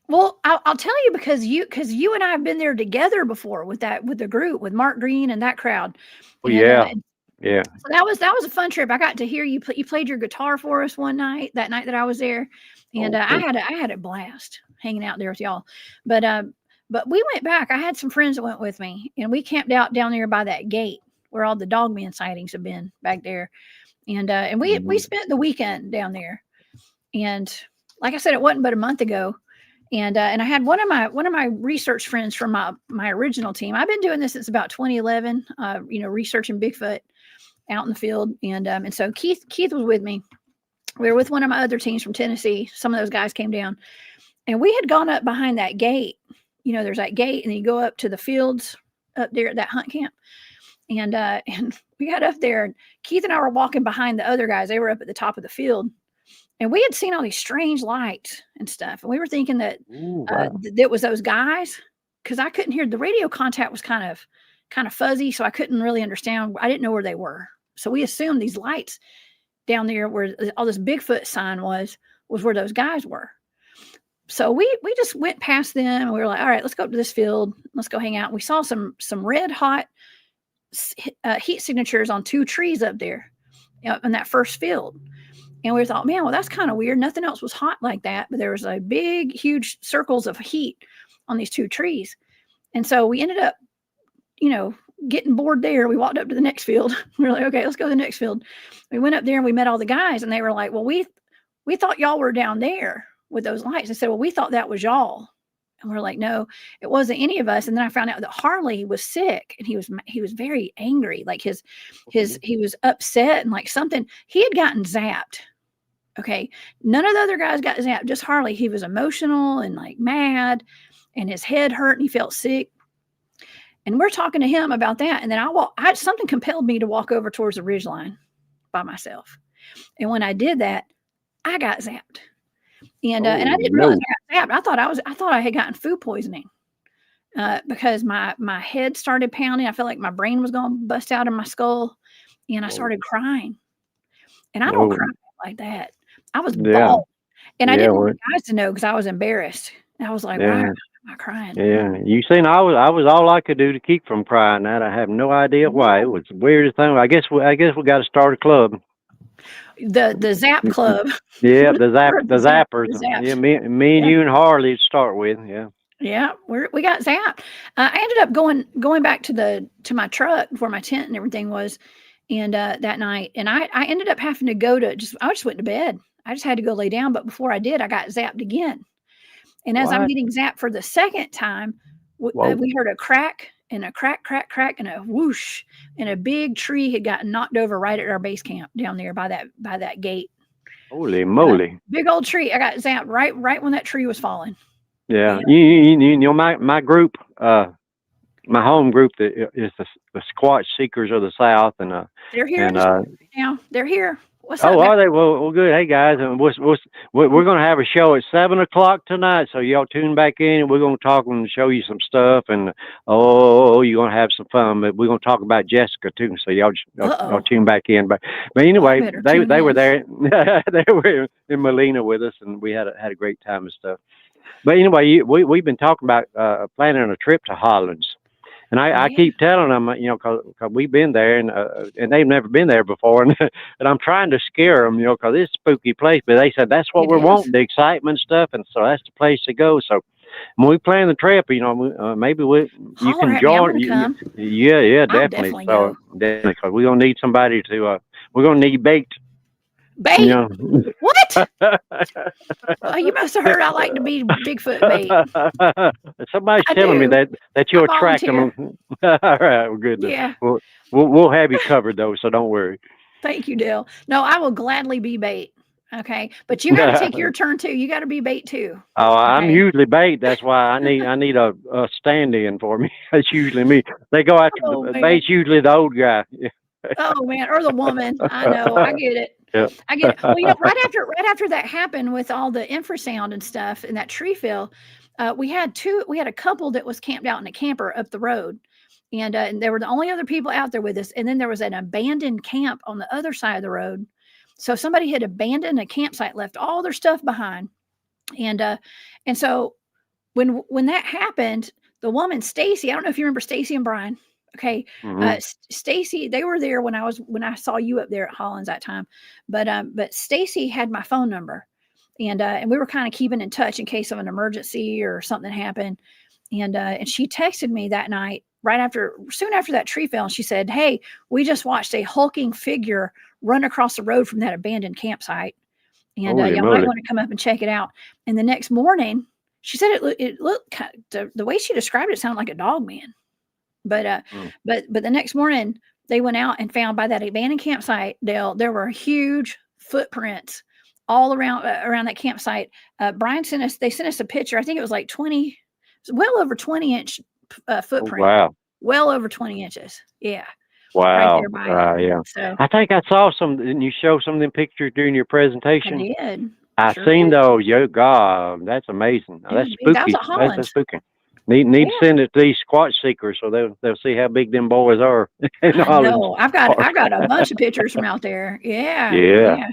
Well, I'll tell you because you and I have been there together before with the group with Mark Green and that crowd. Oh, And, yeah. So that was a fun trip. I got to hear you played your guitar for us that night that I was there, and cool. I had a blast hanging out there with y'all. But we went back. I had some friends that went with me, and we camped out down there by that gate where all the Dogman sightings have been back there. And we spent the weekend down there, and like I said, it wasn't but a month ago, and I had one of my research friends from my original team. I've been doing this since about 2011, you know, researching Bigfoot out in the field, and so Keith was with me. We were with one of my other teams from Tennessee. Some of those guys came down, and we had gone up behind that gate. You know, there's that gate, and then you go up to the fields up there at that hunt camp. And we got up there, and Keith and I were walking behind the other guys. They were up at the top of the field, and we had seen all these strange lights and stuff. And we were thinking that that was those guys, because I couldn't hear. The radio contact was kind of fuzzy, so I couldn't really understand. I didn't know where they were. So we assumed these lights down there where all this Bigfoot sign was where those guys were. So we just went past them, and we were like, all right, let's go up to this field. Let's go hang out. We saw some red hot heat signatures on 2 trees up there in that first field. And we thought, man, well, that's kind of weird. Nothing else was hot like that, but there was a big, huge circles of heat on these 2 trees. And so we ended up, you know, getting bored there. We walked up to the next field. We were like, okay, let's go to the next field. We went up there and we met all the guys, and they were like, well, we thought y'all were down there with those lights. I said, well, we thought that was y'all. And we're like, no, it wasn't any of us. And then I found out that Harley was sick, and he was very angry. Like he was upset, and like something, he had gotten zapped. Okay. None of the other guys got zapped, just Harley. He was emotional and like mad, and his head hurt, and he felt sick. And we're talking to him about that. And then something compelled me to walk over towards the ridgeline by myself. And when I did that, I got zapped. And I didn't realize I got zapped. I thought I had gotten food poisoning because my head started pounding. I felt like my brain was going to bust out of my skull, and I started crying. And I don't cry like that. I was bawling, and I didn't want the guys to know because I was embarrassed. I was like, why am I crying? Yeah, you seen I was all I could do to keep from crying. That I have no idea why. It was the weirdest thing. I guess we got to start a club. The Zap Club. Yeah, the Zappers. Yeah, me and you and Harley to start with. Yeah. Yeah, we got zapped. I ended up going back to my truck where my tent and everything was, and that night, and I ended up having to go I just went to bed. I just had to go lay down, but before I did, I got zapped again. And as I'm getting zapped for the second time, we heard a crack and a crack, and a whoosh, and a big tree had gotten knocked over right at our base camp down there by that gate. Holy moly! Big old tree. I got zapped right when that tree was falling. Yeah. Yeah. You know, my group, my home group is the Squatch Seekers of the South, They're here and now. They're here. What's up, oh, guys? are they? Well, good. Hey guys, and we're going to have a show at 7 o'clock tonight, so y'all tune back in, and we're going to talk and show you some stuff, and you're going to have some fun. But we're going to talk about Jessica too, so y'all Uh-oh. tune back in. But Well, I anyway, better they tune were in. there, they were in Molina with us, and we had a great time and stuff. But anyway, we've been talking about planning a trip to Hollands. And I Yeah. keep telling them, you know, cause we've been there and they've never been there before. And I'm trying to scare them, you know, cause it's a spooky place, but they said that's what It we're is. wanting, the excitement stuff. And so that's the place to go. So when we plan the trip, you know, maybe you Holler can at me. I'm join. going to come. Yeah, I'll definitely. definitely So go. definitely, cause we're going to need somebody we're going to need bait, you Bait? know. What? You must have heard I like to be Bigfoot bait. Somebody's I telling me do. that I you'll attract volunteer. them. All right, well, good. Yeah. We'll have you covered though, so don't worry. Thank you, Dale. No, I will gladly be bait. Okay. But you got to take your turn too. You got to be bait too. Oh, I'm Okay. usually bait. That's why I need a stand-in for me. That's usually me. They go after Oh, the man. bait's usually the old guy. Oh, man. Or the woman. I know. I get it. Yeah. I get it. Well, you know, right after that happened with all the infrasound and stuff in that tree fill, we had a couple that was camped out in a camper up the road. And they were the only other people out there with us. And then there was an abandoned camp on the other side of the road. So somebody had abandoned a campsite, left all their stuff behind. And so when that happened, the woman Stacy, I don't know if you remember Stacy and Brian. Okay, Hmm. Stacy, they were there when I saw you up there at Hollins that time, but Stacy had my phone number, and we were kind of keeping in touch in case of an emergency or something happened, and she texted me that night soon after that tree fell, and she said, "Hey, we just watched a hulking figure run across the road from that abandoned campsite, and Holy y'all might moly! want to come up and check it out." And the next morning, she said it looked the way she described it sounded like a dog man. But Mm. but the next morning they went out and found by that abandoned campsite, there were huge footprints all around that campsite. Brian sent us a picture. I think it was like 20, it was well over 20-inch Oh footprint, wow! well over 20 inches. Yeah, right Wow! there by it. Yeah. So I think I saw some. Didn't you show some of them pictures during your I presentation? did. I I sure seen did. those. Yo, God, that's amazing. Now, Yeah, that's that was spooky. at That's Hollins. spooky. Need to Yeah. send it to these Squatch seekers so they'll see how big them boys are in I Holland know. I've got Park. I've got a bunch of pictures from out there. Yeah, Yeah, yeah,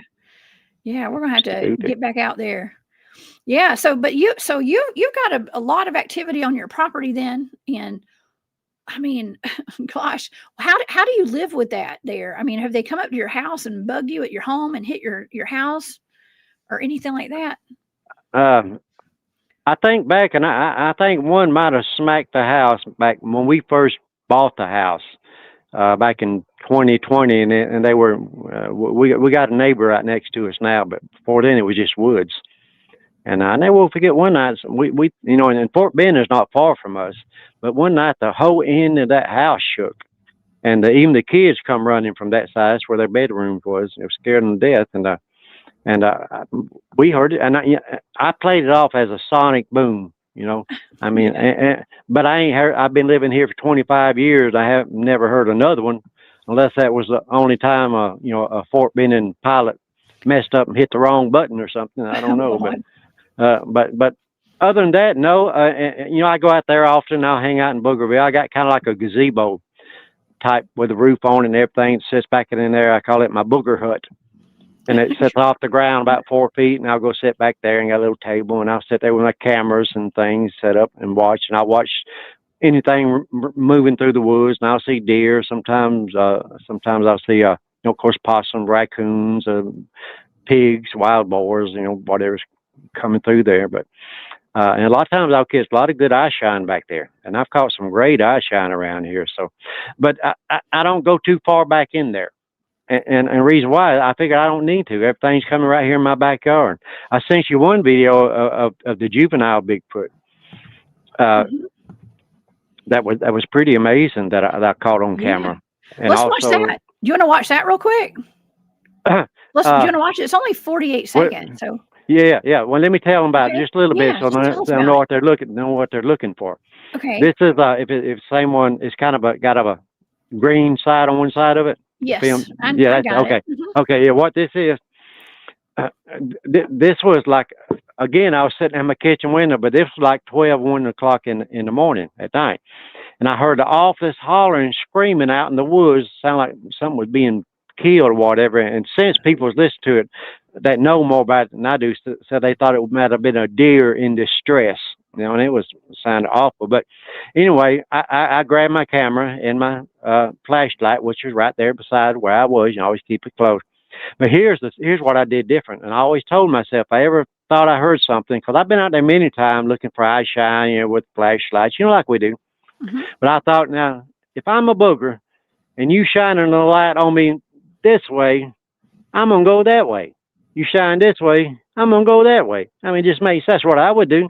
yeah. We're gonna have to spooky. get back out there. Yeah. You've got a lot of activity on your property then, and I mean, gosh, how do you live with that there? I mean, have they come up to your house and bugged you at your home and hit your house or anything like that? Um, I think back, and I think one might have smacked the house back when we first bought the house back in 2020, and they were we got a neighbor right next to us now, but before then it was just woods. And I never will forget one night we you know, and Fort Bend is not far from us, but one night the whole end of that house shook, and even the kids come running from that side. That's where their bedroom was. It was scared them to death, and we heard it, and I played it off as a sonic boom. You know, I mean, Yeah. but I ain't heard. I've been living here for 25 years. I have never heard another one, unless that was the only time you know, a Fort Benning pilot messed up and hit the wrong button or something. I don't Oh know, God. but other than that, no. You know, I go out there often. I'll hang out in Boogerville. I got kind of like a gazebo type with a roof on and everything. It sits back in there. I call it my booger hut, and it sits off the ground about 4 feet. And I'll go sit back there and got a little table, and I'll sit there with my cameras and things set up and watch. And I watch anything moving through the woods, and I'll see deer. Sometimes I'll see, you know, of course, possum, raccoons, pigs, wild boars, you know, whatever's coming through there. But and a lot of times I'll catch a lot of good eye shine back there, and I've caught some great eye shine around here. So, but I don't go too far back in there. And the reason why, I figure I don't need to. Everything's coming right here in my backyard. I sent you one video of the juvenile Bigfoot. Mhm. That was pretty amazing that I caught on Yeah. camera. And Let's watch also, that. Do you want to watch that real quick? Do you uh, want to watch it? It's only 48 what seconds. So Yeah. Well, let me tell them about it Okay. just a little bit, Yeah. so Tell us they'll about know it. what they're looking for. Okay. This is if same one is kind of got a green side on one side of it. The film. Yes. Yeah, I that's got it. okay. Okay, yeah. What this is, uh, this was like, again, I was sitting in my kitchen window, but this was like 1 o'clock in the morning at night, and I heard the office hollering, screaming out in the woods, sound like something was being killed or whatever. And since people was listening to it that know more about it than I do, so they thought it might have been a deer in distress. And it was sounded awful. But anyway, I grabbed my camera and my flashlight, which was right there beside where I was. You always keep it close. But here's what I did different. And I always told myself, if I ever thought I heard something, because I've been out there many times looking for eye shine, with flashlights, like we do. Mm-hmm. But I thought, now, if I'm a booger and you shining a light on me this way, I'm going to go that way. You shine this way, I'm going to go that way. I mean, it just makes that's what I would do.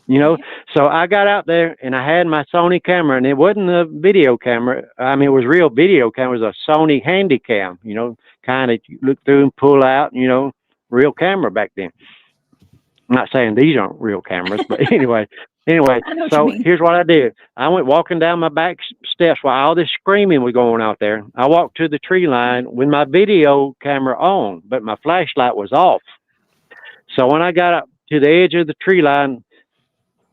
Okay. So I got out there and I had my Sony camera, and it wasn't a video camera. I mean, it was real video camera. It was a Sony Handycam, kind of look through and pull out, real camera back then. I'm not saying these aren't real cameras, but anyway, I know what you so mean. here's what I did. I went walking down my back steps while all this screaming was going out there. I walked to the tree line with my video camera on, but my flashlight was off. So when I got up to the edge of the tree line,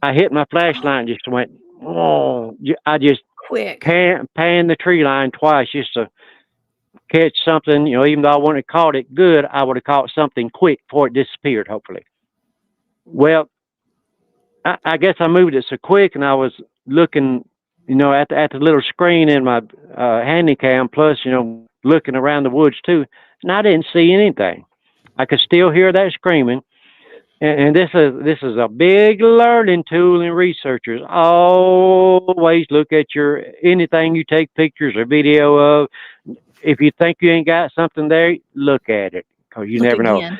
I hit my flashlight and just went, oh, I just Quick. panned the tree line twice just to catch something, even though I wouldn't have caught it good, I would have caught something quick before it disappeared, hopefully. Well, I guess I moved it so quick, and I was looking, at the little screen in my handycam, plus, looking around the woods too, and I didn't see anything. I could still hear that screaming. And this is a big learning tool in researchers. Always look at anything you take pictures or video of. If you think you ain't got something there, look at it, because you Look never know. again.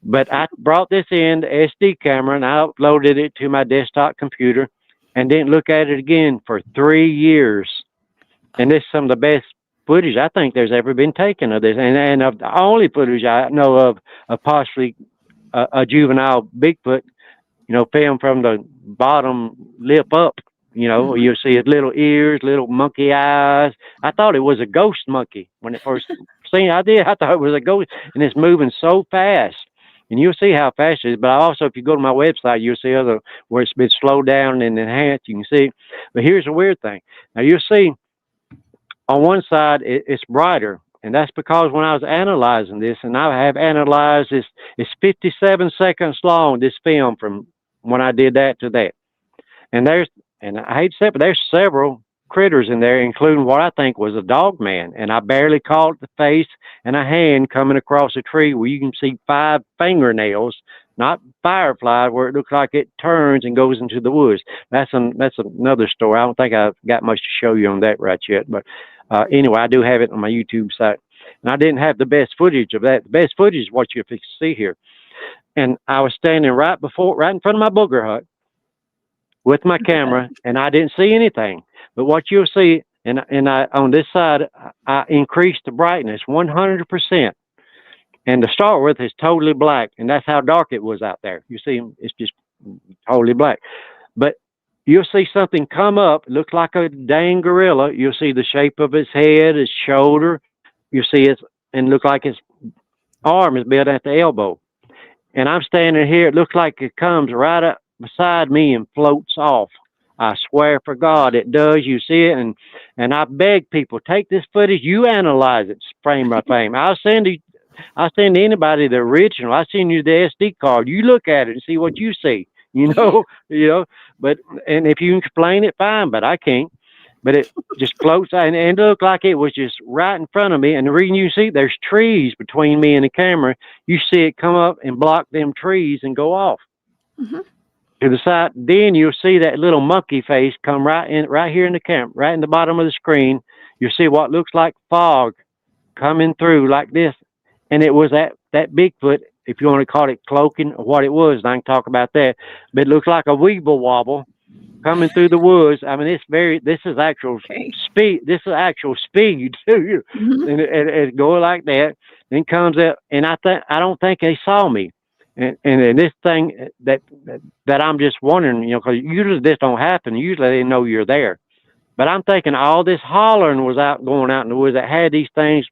But I brought this in, the SD camera, and I uploaded it to my desktop computer and didn't look at it again for 3 years. And this is some of the best footage I think there's ever been taken of this. And of the only footage I know of possibly a juvenile Bigfoot, filmed from the bottom lip up. You'll see his little ears, little monkey eyes. I thought it was a ghost monkey when it first seen it. I thought it was a ghost, and it's moving so fast. And you'll see how fast it is. But also, if you go to my website, you'll see other where it's been slowed down and enhanced. You can see. But here's the weird thing. Now, you'll see on one side, it's brighter. And that's because when I was analyzing this, and I have analyzed this, it's 57 seconds long, this film, from when I did that to that. And I hate to say it, but there's several critters in there, including what I think was a dogman. And I barely caught the face and a hand coming across a tree where you can see 5 fingernails, not firefly, where it looks like it turns and goes into the woods. That's another story. I don't think I've got much to show you on that right yet. But anyway, I do have it on my YouTube site. And I didn't have the best footage of that. The best footage is what you see here. And I was standing right in front of my booger hut with my camera, and I didn't see anything. But what you'll see, and I on this side, I increased the brightness 100%. And to start with, it's totally black, and that's how dark it was out there. You see, it's just totally black. But you'll see something come up, looks like a dang gorilla. You'll see the shape of his head, his shoulder. You see it, and look like his arm is built at the elbow. And I'm standing here. It looks like it comes right up beside me and floats off. I swear for God, it does. You see it, and I beg people, take this footage, you analyze it frame by frame. I'll send anybody the original. I send you the SD card. You look at it and see what you see. But and if you can explain it, fine. But I can't. But it just floats and it looked like it was just right in front of me. And the reason you see there's trees between me and the camera, you see it come up and block them trees and go off to the side. Then you'll see that little monkey face come right here in the camera, right in the bottom of the screen. You'll see what looks like fog coming through like this. And it was that Bigfoot, if you want to call it cloaking or what it was, I can talk about that. But it looks like a weeble wobble coming through the woods. I mean, this is actual speed. This is actual speed too. And it going like that. Then comes up, and I don't think they saw me. And this thing that I'm just wondering, because usually this don't happen. Usually they know you're there. But I'm thinking all this hollering was going out in the woods that had these things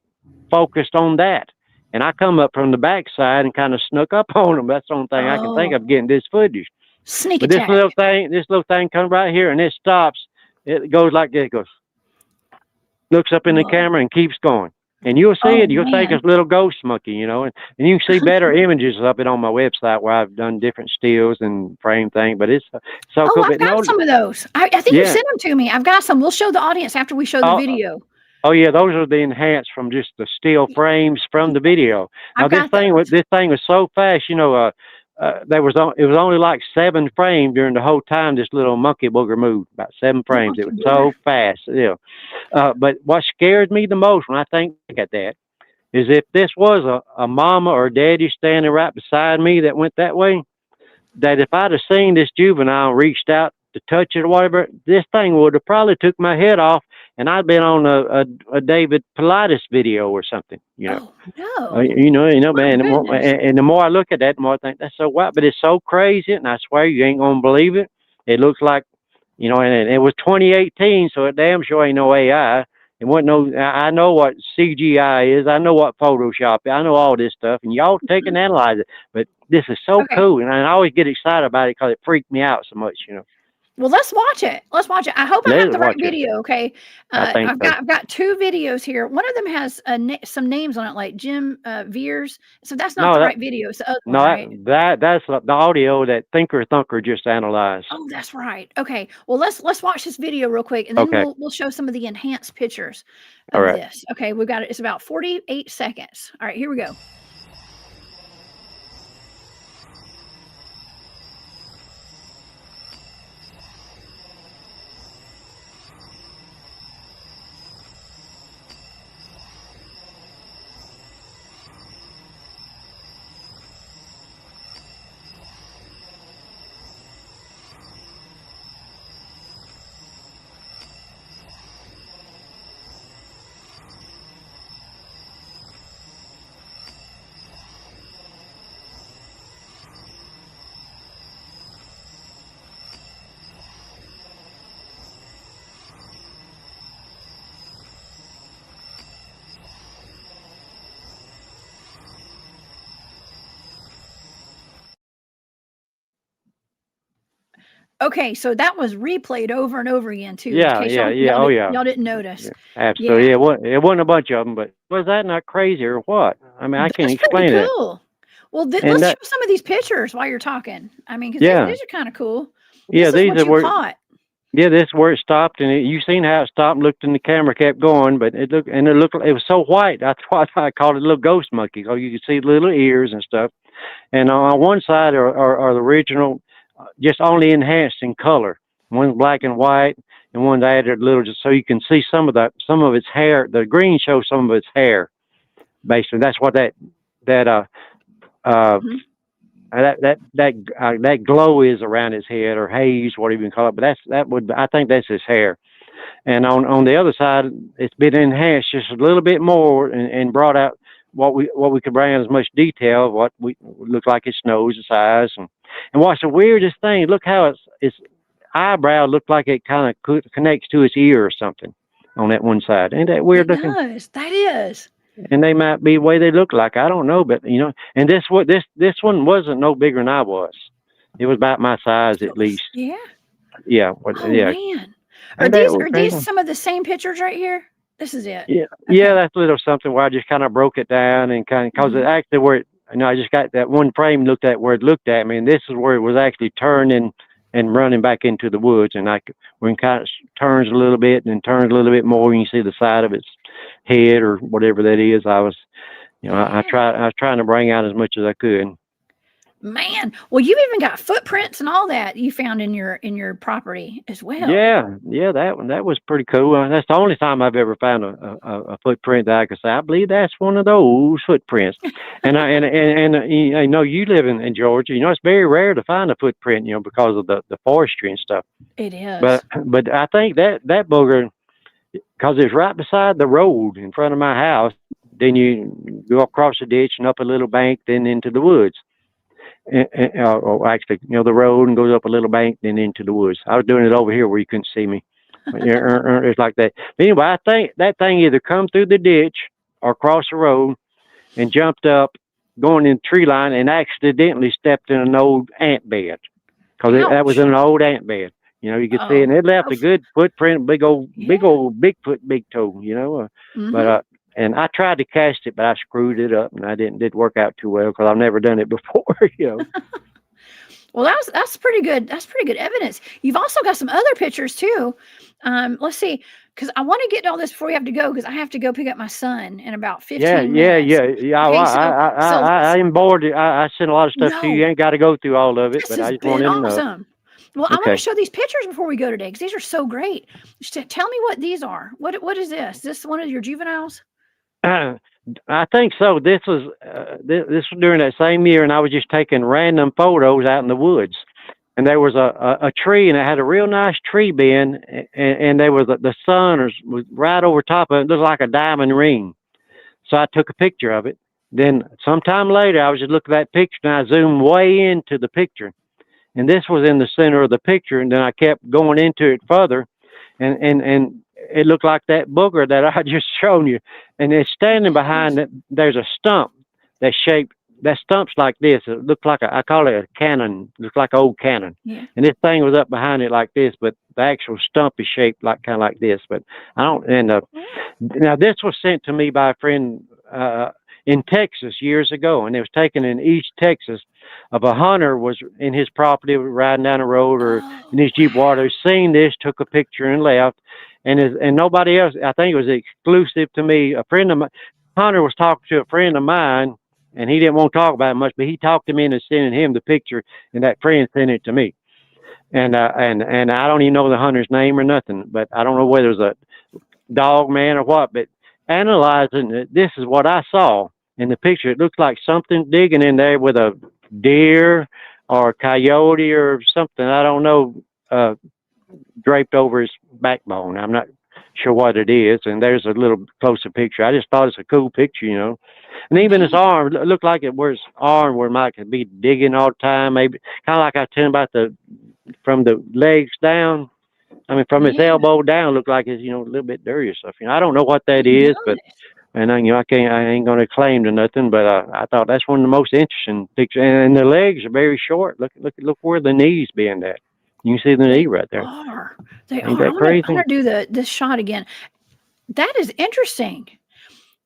focused on that. And I come up from the backside and kind of snuck up on them. That's the only thing I can think Oh, of getting this footage. sneak But attack. this little thing comes right here and it stops. It goes like this. It goes, looks up in the Whoa. camera and keeps going. And you'll see Oh it. You'll think man. it's a little ghost monkey, and you can see better images of it on my website where I've done different stills and frame things. But it's so Oh, cool. I've But got no, some of those. I think you yeah. sent them to me. I've got some. We'll show the audience after we show the Oh, video. oh yeah, those are the enhanced from just the still frames from the video. Now I've got those. this thing was so fast, it was only like 7 frames during the whole time this little monkey booger moved. About 7 The frames. It monkey was booger. so fast. Yeah. But what scared me the most when I think at that is if this was a mama or daddy standing right beside me that went that way, that if I'd have seen this juvenile reached out to touch it or whatever, this thing would have probably took my head off, and I'd been on a David Pilatus video or something. Oh no. My Man. goodness. And the more I look at that, the more I think that's so wild. But it's so crazy, and I swear you ain't gonna believe it. It looks like, and it was 2018, so it damn sure ain't no AI. It wasn't no. I know what CGI is. I know what Photoshop is. I know all this stuff, and y'all take and analyze it. But this is so Okay. cool, and I always get excited about it because it freaked me out so much. Well, let's watch it. Let's watch it. I hope I have Let's the right watch it. video. Okay. I think so. I've got 2 videos here. One of them has some names on it, like Jim Veers. So that's not No, the that right video. It's the other one, no right? that's the audio that Thinker Thunker just analyzed. Oh, that's right. Okay. Well, let's watch this video real quick, and then Okay. we'll show some of the enhanced pictures All of right. this. Okay, we've got it. It's about 48 seconds. All right, here we go. Okay, so that was replayed over and over again too. In Yeah, case yeah, y'all, yeah. Oh, yeah. y'all didn't notice. Absolutely. Yeah, It wasn't a bunch of them, but was that not crazy or what? I mean, I can't that's pretty explain it. cool. Well, And let's show that, some of these pictures while you're talking. I mean, because yeah, these are kind of cool. yeah, This is these what are you where, caught. yeah, this is where it stopped, and you seen how it stopped and looked, and the camera kept going, but it looked, it was so white. That's why I called it a little ghost monkey. So you could see little ears and stuff. And on one side are the original, just only enhanced in color. One's black and white, and one's added a little, just so you can see some of its hair. The green shows some of its hair. Basically, that's what that uh Mhm. that glow is around his head, or haze, whatever you call it. But I think that's his hair. And on the other side, it's been enhanced just a little bit more and brought out what we could bring out as much detail of what we look like its nose, its eyes, and what's the weirdest thing? Look how its eyebrow looked like it kind of connects to its ear or something on that one side. Ain't that weird It looking? does. That is. And they might be the way they look like. I don't know, but and this one wasn't no bigger than I was. It was about my size at least. Yeah. Yeah, Oh yeah. man. Ain't Are these crazy? some of the same pictures right here? This is it. Yeah, Okay. yeah. That's a little something where I just kind of broke it down and because it actually where I just got that one frame looked at where it looked at me, and this is where it was actually turning and running back into the woods, and when it kind of turns a little bit and turns a little bit more, and you see the side of its head or whatever that is. I was, I was trying to bring out as much as I could. Man, well, you've even got footprints and all that you found in your property as well. Yeah, that was pretty cool. That's the only time I've ever found a footprint that I could say I believe that's one of those footprints. And I know you live in Georgia. It's very rare to find a footprint, because of the forestry and stuff. It is. But I think that booger, because it's right beside the road in front of my house. Then you go across the ditch and up a little bank, then into the woods. or actually, the road and goes up a little bank, then into the woods. I was doing it over here where you couldn't see me. It's like that. But anyway, I think that thing either come through the ditch or across the road and jumped up, going in the tree line, and accidentally stepped in an old ant bed, because that was in an old ant bed. You could see it, and it left a good footprint, big old Bigfoot big toe. But and I tried to cast it, but I screwed it up, and didn't work out too well, because I've never done it before. Well, that's pretty good. That's pretty good evidence. You've also got some other pictures too. Let's see, because I want to get to all this before we have to go, because I have to go pick up my son in about 15 minutes. Yeah. Okay, I'm bored. I sent a lot of stuff to you. You ain't got to go through all of it, but I just wanted to know. Awesome. Well, I want to show these pictures before we go today, because these are so great. Tell me what these are. What is this? Is this one of your juveniles? I think so. This was during that same year, and I was just taking random photos out in the woods. And there was a tree, and it had a real nice tree bend, and there was the sun was right over top of it. It looked like a diamond ring. So I took a picture of it. Then sometime later, I was just looking at that picture, and I zoomed way into the picture. And this was in the center of the picture, and then I kept going into it further, and it looked like that booger that I just shown you. And it's standing behind it. There's a stump that's shaped. That stump's like this. It looked like I call it a cannon. It looks like an old cannon. Yeah. And this thing was up behind it like this, but the actual stump is shaped kind of like this. But I don't. And now this was sent to me by a friend in Texas years ago, and it was taken in East Texas. Of a hunter was in his property, riding down the road or in his Jeep water, seen this, took a picture and left. And nobody else. I think it was exclusive to me. A friend of mine, Hunter, was talking to a friend of mine, and he didn't want to talk about it much, but he talked him into sending him the picture, and that friend sent it to me. And I don't even know the hunter's name or nothing, but I don't know whether it was a dog man or what. But analyzing it, this is what I saw in the picture. It looked like something digging in there with a deer or a coyote or something. I don't know. Draped over his backbone. I'm not sure what it is. And there's a little closer picture. I just thought it's a cool picture, And even his arm, it looked like his arm where Mike could be digging all the time. Maybe kind of like I was telling about from the legs down. I mean, from his elbow down, looked like it's a little bit dirty or stuff. I don't know what that is, but and I ain't going to claim to nothing. But I thought that's one of the most interesting pictures. And the legs are very short. Look where the knees bend at. You can see the knee right there. They are. I'm gonna do this shot again. That is interesting.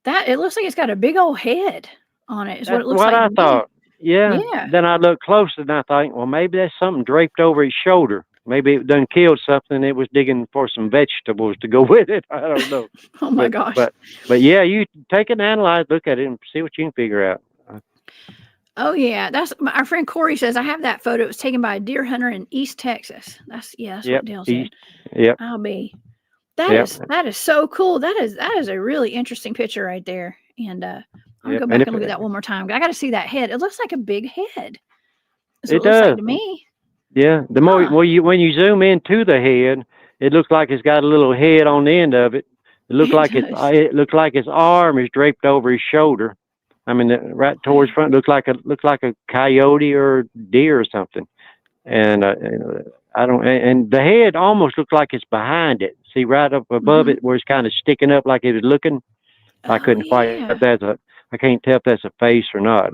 That it looks like it's got a big old head on it. Is what it looks like. What I thought. Yeah. Then I looked closer and I thought, well, maybe that's something draped over his shoulder. Maybe it done killed something. It was digging for some vegetables to go with it. I don't know. Oh my gosh. But yeah, you take it and analyze, look at it, and see what you can figure out. Oh yeah, that's our friend Corey says I have that photo. It was taken by a deer hunter in East Texas. That's what Dale said. Yep. That is so cool. That is a really interesting picture right there. And I'll go back and look at that one more time. I got to see that head. It looks like a big head. It does like to me. Yeah. The more when you zoom into the head, it looks like it's got a little head on the end of it. It looks like his arm is draped over his shoulder. I mean, right towards front looks like a coyote or deer or something, and I don't. And the head almost looks like it's behind it. See, right up above it, where it's kind of sticking up like it was looking. I couldn't quite. I can't tell if that's a face or not.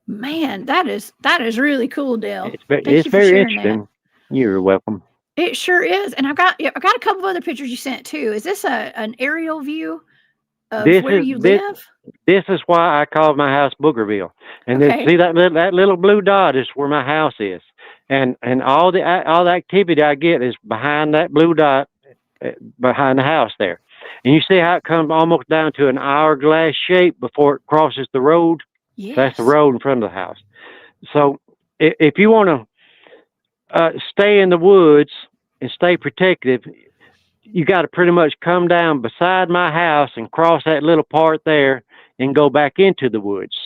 Man, that is really cool, Dale. It's very interesting. You're welcome. It sure is, and I've got a couple of other pictures you sent too. Is this an aerial view of where you live? This is why I call my house Boogerville. And then see that little blue dot is where my house is. And all the activity I get is behind that blue dot, behind the house there. And you see how it comes almost down to an hourglass shape before it crosses the road? Yes. That's the road in front of the house. So if you want to stay in the woods and stay protective, you got to pretty much come down beside my house and cross that little part there and go back into the woods,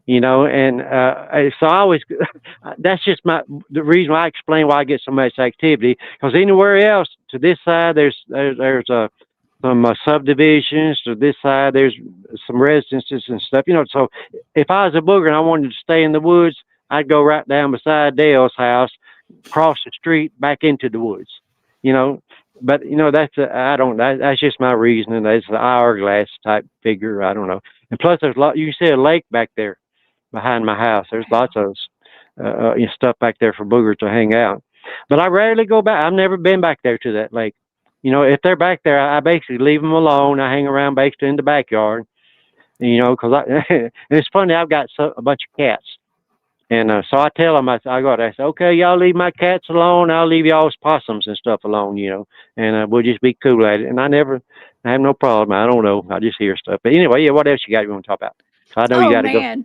and so I always, that's just the reason why I explain why I get so much activity, because anywhere else to this side, there's some subdivisions to this side. There's some residences and stuff, you know. So if I was a booger and I wanted to stay in the woods, I'd go right down beside Dale's house, cross the street, back into the woods, you know. But you know, that's just my reasoning. That's the hourglass type figure. I don't know. And plus, there's a lot. You can see a lake back there behind my house. There's lots of stuff back there for boogers to hang out. But I rarely go back. I've never been back there to that lake. You know, if they're back there, I basically leave them alone. I hang around basically in the backyard, you know, because it's funny. I've got a bunch of cats. And so I tell them, I say, okay, y'all leave my cats alone. I'll leave y'all's possums and stuff alone, you know, and we'll just be cool at it. And I have no problem. I don't know. I just hear stuff. But anyway, yeah, what else you got you want to talk about? So I know you got to go.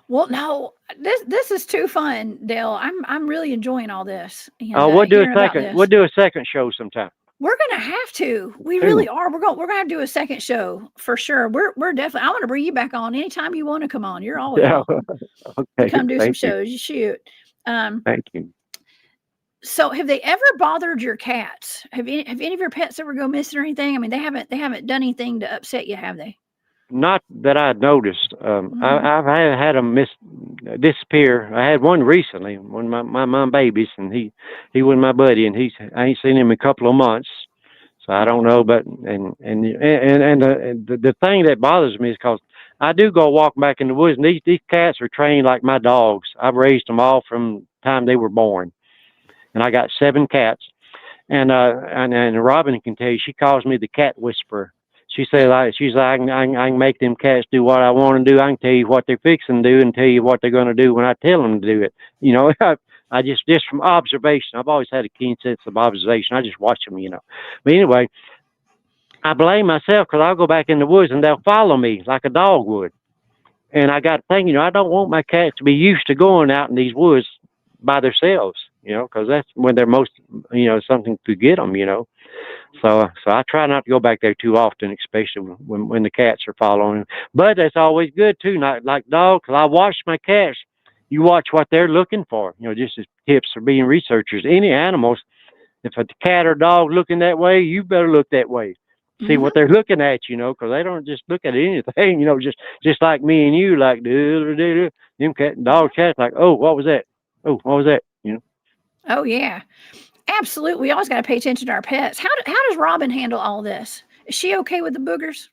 Well, no, this is too fun, Dale. I'm really enjoying all this. And, we'll do a second show sometime. We're gonna have to. We really are. We're gonna have to do a second show for sure. We're definitely. I want to bring you back on anytime you want to come on. You're always welcome. Okay. Come do some shows. You shoot. Thank you. So, have they ever bothered your cats? Have any of your pets ever go missing or anything? I mean, they haven't done anything to upset you, have they? Not that I noticed. I've had them disappear. I had one recently, one of my babies, and he was my buddy, and I ain't seen him in a couple of months, so I don't know. But and the thing that bothers me is because I do go walk back in the woods, and these cats are trained like my dogs. I've raised them all from the time they were born, and I got 7 cats, and Robin can tell you, she calls me the cat whisperer. She said, I can make them cats do what I want to do. I can tell you what they're fixing to do and tell you what they're going to do when I tell them to do it. You know, I just from observation, I've always had a keen sense of observation. I just watch them, you know. But anyway, I blame myself because I'll go back in the woods and they'll follow me like a dog would. And I got to think, you know, I don't want my cats to be used to going out in these woods by themselves, you know, because that's when they're most, you know, something to get them, you know. So I try not to go back there too often, especially when the cats are following. But that's always good too, not like dogs. Because I watch my cats. You watch what they're looking for, you know, just as tips for being researchers. Any animals, if a cat or dog looking that way, you better look that way. See what they're looking at, you know, because they don't just look at anything, you know, just like me and you, like them cats, like, oh, what was that? Oh, what was that? You know. Oh yeah. Absolutely. We always got to pay attention to our pets. How does Robin handle all this? Is she okay with the boogers?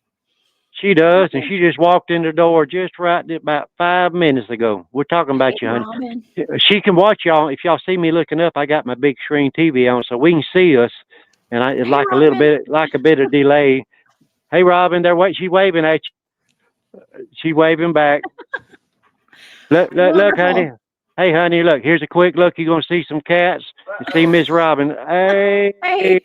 She does, and she just walked in the door just right about 5 minutes ago. We're talking about you, honey. Robin. She can watch y'all. If y'all see me looking up, I got my big screen TV on, so we can see us. And it's like Robin. A little bit, like a bit of delay. Hey, Robin, she's waving at you. She's waving back. Look, honey. Hey, honey, look, here's a quick look. You're going to see some cats. You see Miss Robin. Hey.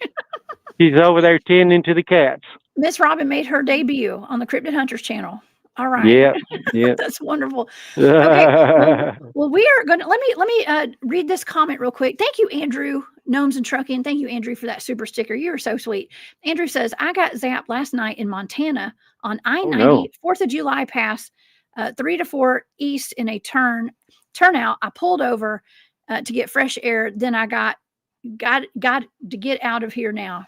She's over there tending to the cats. Miss Robin made her debut on the Cryptid Hunters channel. All right. Yeah. That's wonderful. Okay. Well, we are going to, let me read this comment real quick. Thank you, Andrew, Gnomes and Trucking. Thank you, Andrew, for that super sticker. You are so sweet. Andrew says, I got zapped last night in Montana on I-90, 4th of July pass, 3 to 4 east in a turnout. I pulled over to get fresh air. Then I got to get out of here now.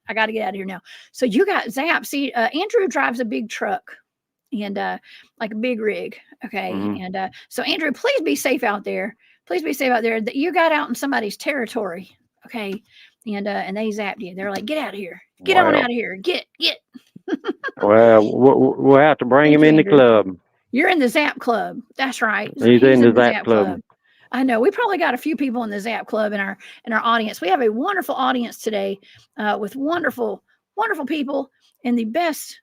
I got to get out of here now. So you got zapped. See, Andrew drives a big truck and like a big rig. Okay. And so Andrew, please be safe out there. Please be safe out there. That you got out in somebody's territory. Okay. And they zapped you. They're like, get out of here. Get on out of here. Get. Well, we'll have to bring him in the club. You're in the Zap Club. That's right. He's in the Zap Club. I know. We probably got a few people in the Zap Club in our audience. We have a wonderful audience today with wonderful, wonderful people and the best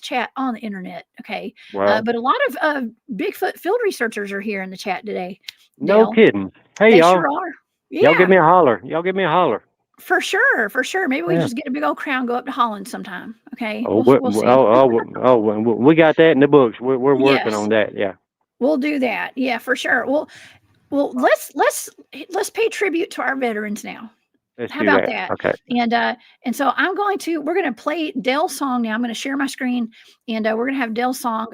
chat on the internet. Okay. Wow. But a lot of Bigfoot field researchers are here in the chat today. No Dale. Kidding. Hey, they y'all. Sure are. Yeah. Y'all give me a holler. For sure. Maybe we just get a big old crown, go up to Holland sometime. Okay. We'll see. We got that in the books. We're working on that. Yeah. We'll do that. Yeah, for sure. Well, let's pay tribute to our veterans now. How about that? Okay. And so we're going to play Dale's song now. I'm going to share my screen and we're going to have Dale's song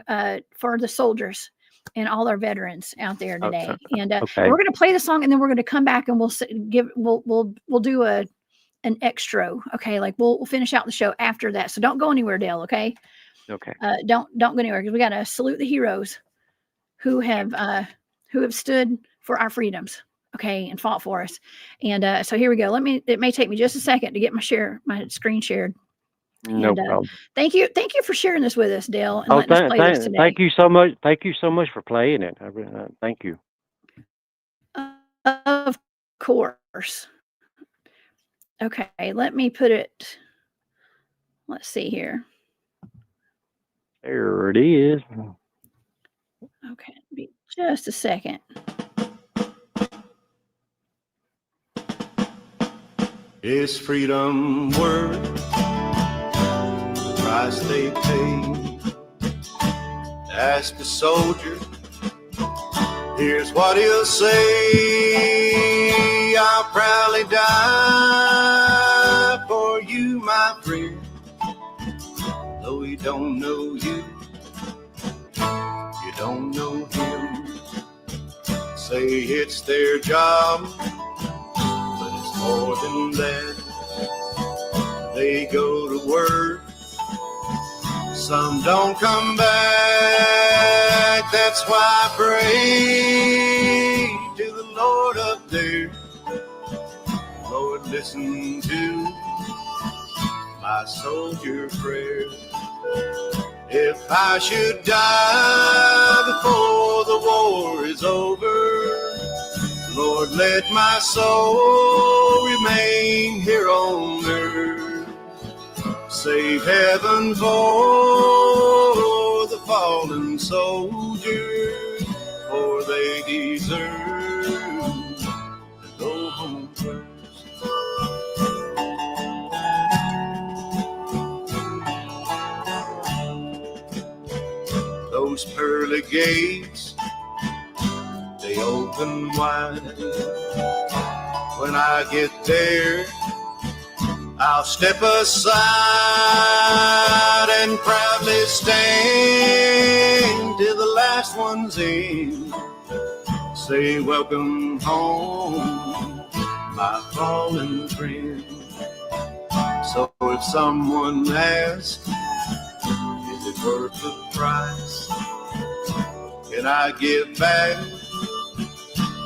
for the soldiers and all our veterans out there today. And we're going to play the song and then we're going to come back and we'll do an an extra. Okay, like we'll finish out the show after that. So don't go anywhere, Dale. Okay. Okay. Don't go anywhere because we got to salute the heroes who have stood for our freedoms. Okay, and fought for us. And so here we go. It may take me just a second to get my screen shared. No problem. Thank you for sharing this with us, Dale, and letting us play this today. Thank you so much. Thank you so much for playing it. Thank you. Of course. Okay, let me put it. Let's see here. There it is. Okay, be just a second. Is freedom worth the price they pay? Ask a soldier, here's what he'll say: I'll proudly die for you, my friend. Though he don't know you, you don't know him. Say it's their job, but it's more than that. They go to work, some don't come back. That's why I pray to the Lord up there. Lord, listen to my soldier prayer. If I should die before the war is over, Lord, let my soul remain here on earth. Save heaven for the fallen soldiers, for they deserve to go home first. Those pearly gates, they open wide. When I get there, I'll step aside and proudly stand till the last one's in. Say, welcome home, my fallen friend. So if someone asks, is it worth the price? Can I give back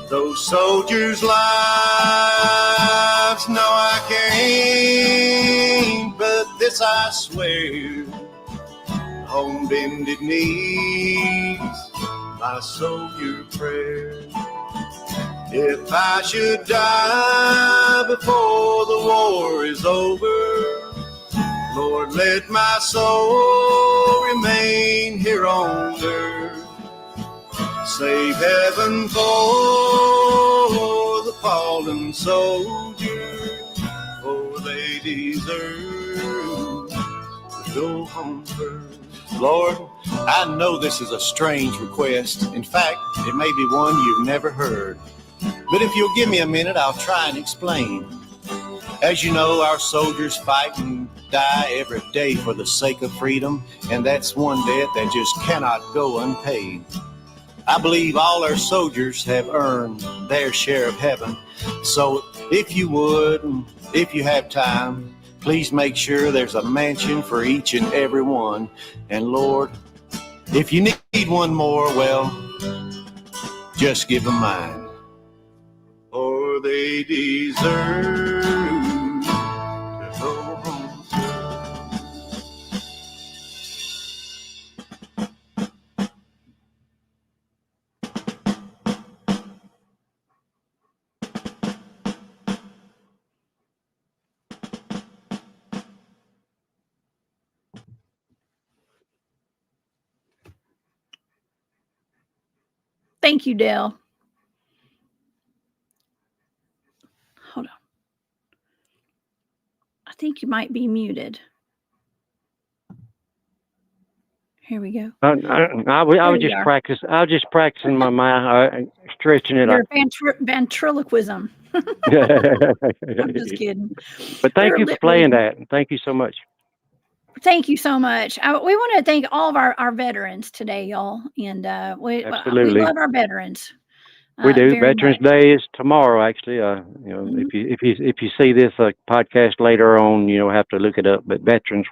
those soldiers' lives? No, I can't, but this I swear. On bended knees, my soldier prayer. If I should die before the war is over, Lord, let my soul remain here on earth. Save heaven for the fallen soldiers, for they deserve to go home first. Lord, I know this is a strange request. In fact, it may be one you've never heard. But if you'll give me a minute, I'll try and explain. As you know, our soldiers fight and die every day for the sake of freedom, and that's one debt that just cannot go unpaid. I believe all our soldiers have earned their share of heaven. So if you would, if you have time, please make sure there's a mansion for each and every one. And Lord, if you need one more, well, just give them mine. For they deserve to go home. Thank you, Dale. Hold on. I think you might be muted. Here we go. I was just practicing. I was just practicing my mind, stretching it Your up. ventriloquism. I'm just kidding. But thank you for playing that. Thank you so much. Thank you so much. We want to thank all of our veterans today, y'all. And we Absolutely. love our veterans. We do. very Veterans much. Day is tomorrow, actually. Mhm. If you see this podcast later on, have to look it up. But Veterans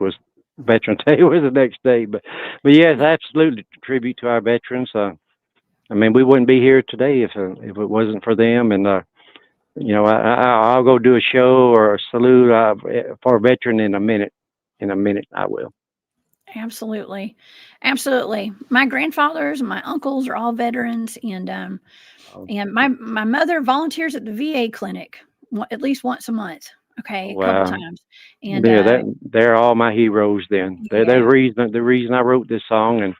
Day was the next day. But yes, absolutely tribute to our veterans. I mean, we wouldn't be here today if it wasn't for them. And I'll go do a show or a salute for a veteran in a minute. In a minute, I will. Absolutely. Absolutely. My grandfathers and my uncles are all veterans, and my mother volunteers at the VA clinic at least once a month. Okay, a couple Wow. times. And Yeah, they're all my heroes. Then they're yeah. the reason I wrote this song. And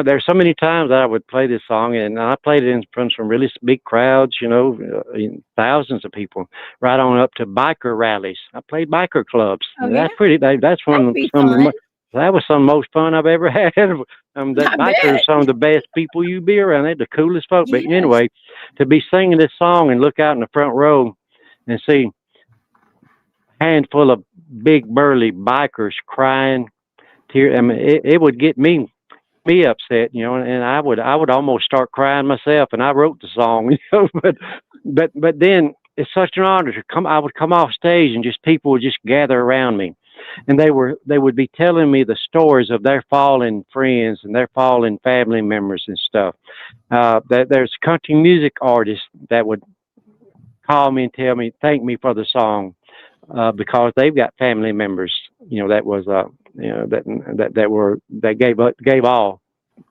there's so many times that I would play this song, and I played it in front of some really big crowds. Thousands of people, right on up to biker rallies. I played biker clubs. Oh yeah, That's that would one be some of the fun. that was some of the most fun I've ever had. That I bikers are bet. some of the best people you be around. They're the coolest folk. But Yes. anyway, to be singing this song and look out in the front row and see handful of big burly bikers crying, tear. I mean, it would get me upset, and I would almost start crying myself. And I wrote the song, but then it's such an honor to come. I would come off stage and just people would just gather around me, and they would be telling me the stories of their fallen friends and their fallen family members and stuff. That there's country music artists that would call me and thank me for the song. Because they've got family members, that was, that gave all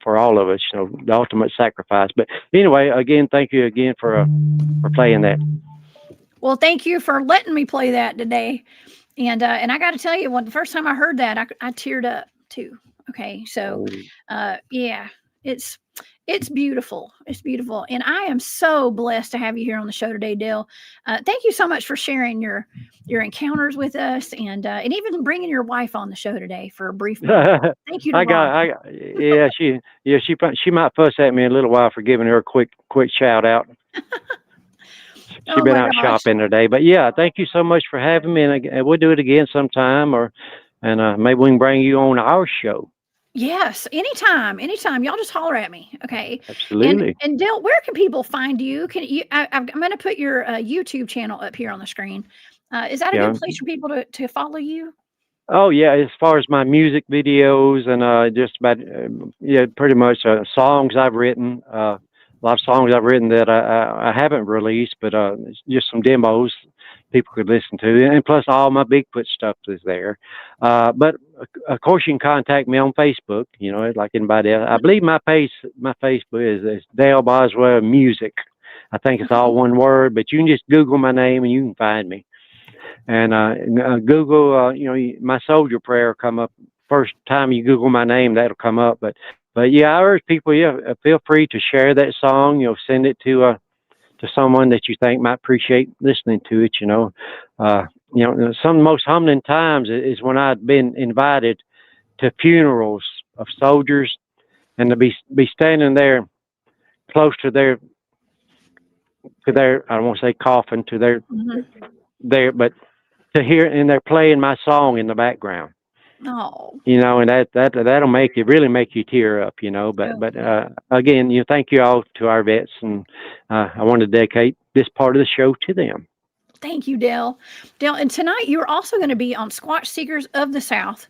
for all of us, the ultimate sacrifice. But anyway, again, thank you again for playing that. Well, thank you for letting me play that today. And I got to tell you, when the first time I heard that, I teared up too. Okay, so yeah, it's beautiful. It's beautiful, and I am so blessed to have you here on the show today, Dale. Thank you so much for sharing your encounters with us, and even bringing your wife on the show today for a brief moment. Thank you to Rob. She might fuss at me in a little while for giving her a quick shout out. She's Oh been my out gosh. shopping today, but yeah, thank you so much for having me, and we'll do it again sometime, and maybe we can bring you on our show. Yes, anytime, anytime. Y'all just holler at me, okay? Absolutely. And Dale, where can people find you? Can you? I'm going to put your YouTube channel up here on the screen. Is that a Yeah. good place for people to follow you? Oh yeah, as far as my music videos and just about pretty much songs I've written. A lot of songs I've written that I haven't released, but it's just some demos people could listen to, and plus all my Bigfoot stuff is there. But of course, you can contact me on Facebook. Like anybody else. I believe my Facebook is Dale Boswell Music. I think it's all one word, but you can just Google my name and you can find me. And Google, my soldier prayer will come up. First time you Google my name, that'll come up. But yeah, I urge people, feel free to share that song. Send it to someone that you think might appreciate listening to it. Some of the most humbling times is when I've been invited to funerals of soldiers, and to be standing there close to their I don't want to say coffin, to their but to hear, and they're playing my song in the background. Oh. And that'll really make you tear up, but again, thank you all to our vets, and I want to dedicate this part of the show to them. Thank you, Dale. Dale, and tonight you're also going to be on Squatch Seekers of the South.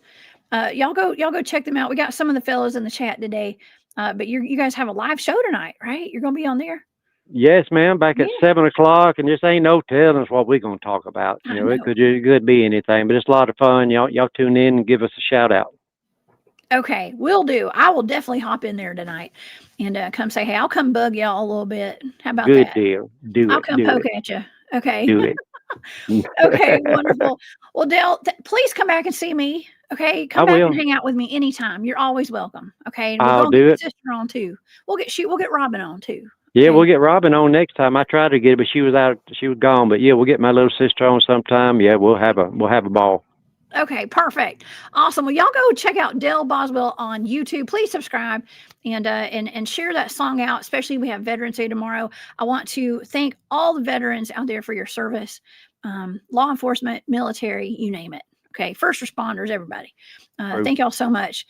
Y'all go check them out. We got some of the fellows in the chat today, but you guys have a live show tonight, right? You're going to be on there. Yes, ma'am. Back at 7:00, and just ain't no telling us what we're going to talk about. It could be anything, but it's a lot of fun. Y'all tune in and give us a shout out. Okay, will do. I will definitely hop in there tonight and come say, hey, I'll come bug y'all a little bit. How about Good that? deal. I'll come poke at you. Okay. Do it. Okay, wonderful. Well, Dale, please come back and see me. Okay, come back and hang out with me anytime. You're always welcome. Okay, and I'll do it. Sister on too. We'll get Robin on too. Yeah, we'll get Robin on next time. I tried to get her, but she was out. She was gone. But yeah, we'll get my little sister on sometime. Yeah, we'll have a ball. Okay, perfect, awesome. Well, y'all go check out Dale Boswell on YouTube. Please subscribe and share that song out. Especially we have Veterans Day tomorrow. I want to thank all the veterans out there for your service, law enforcement, military, you name it. Okay, first responders, everybody. Thank y'all so much.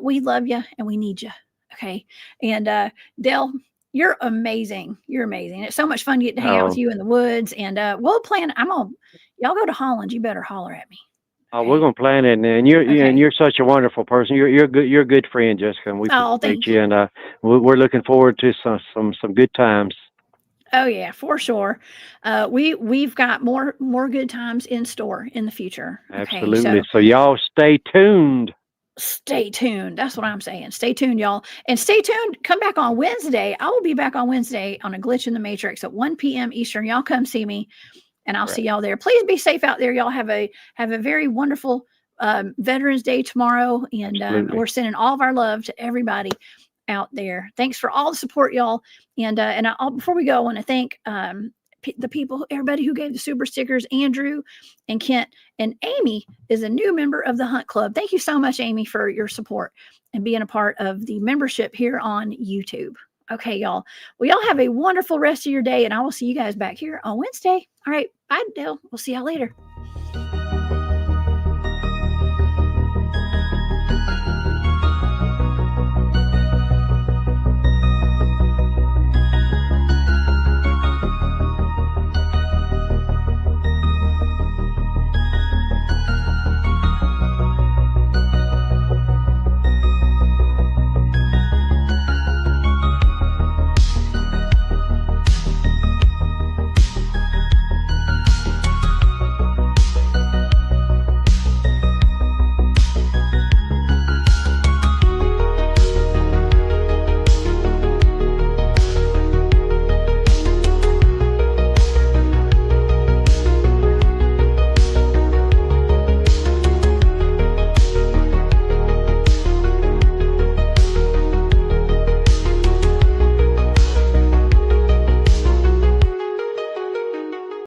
We love you and we need you. Okay, and Dale, You're amazing. You're amazing. It's so much fun to get to hang out with Oh, you in the woods. And we'll plan. Y'all go to Holland. You better holler at me. we're Okay. gonna plan it, and you're Okay. you're such a wonderful person. You're a good friend, Jessica, and we Oh, appreciate thank you. you. And we're looking forward to some good times. Oh yeah, for sure. We've got more good times in store in the future. Okay, Absolutely. so So y'all stay tuned. stay tuned. That's what I'm saying. Stay tuned, y'all, and stay tuned. Come back on Wednesday. I will be back on Wednesday on a glitch in the matrix at 1 p.m. Eastern. Y'all come see me, and I'll see Right. y'all there. Please be safe out there. Y'all have a very wonderful Veterans Day tomorrow, and Absolutely. we're sending all of our love to everybody out there. Thanks for all the support, y'all. And before we go, I want to thank the people, everybody who gave the super stickers, Andrew and Kent, and Amy is a new member of the Hunt Club. Thank you so much, Amy, for your support and being a part of the membership here on YouTube. Okay, y'all. Well, y'all have a wonderful rest of your day, and I will see you guys back here on Wednesday. All right. Bye, Dale. We'll see y'all later.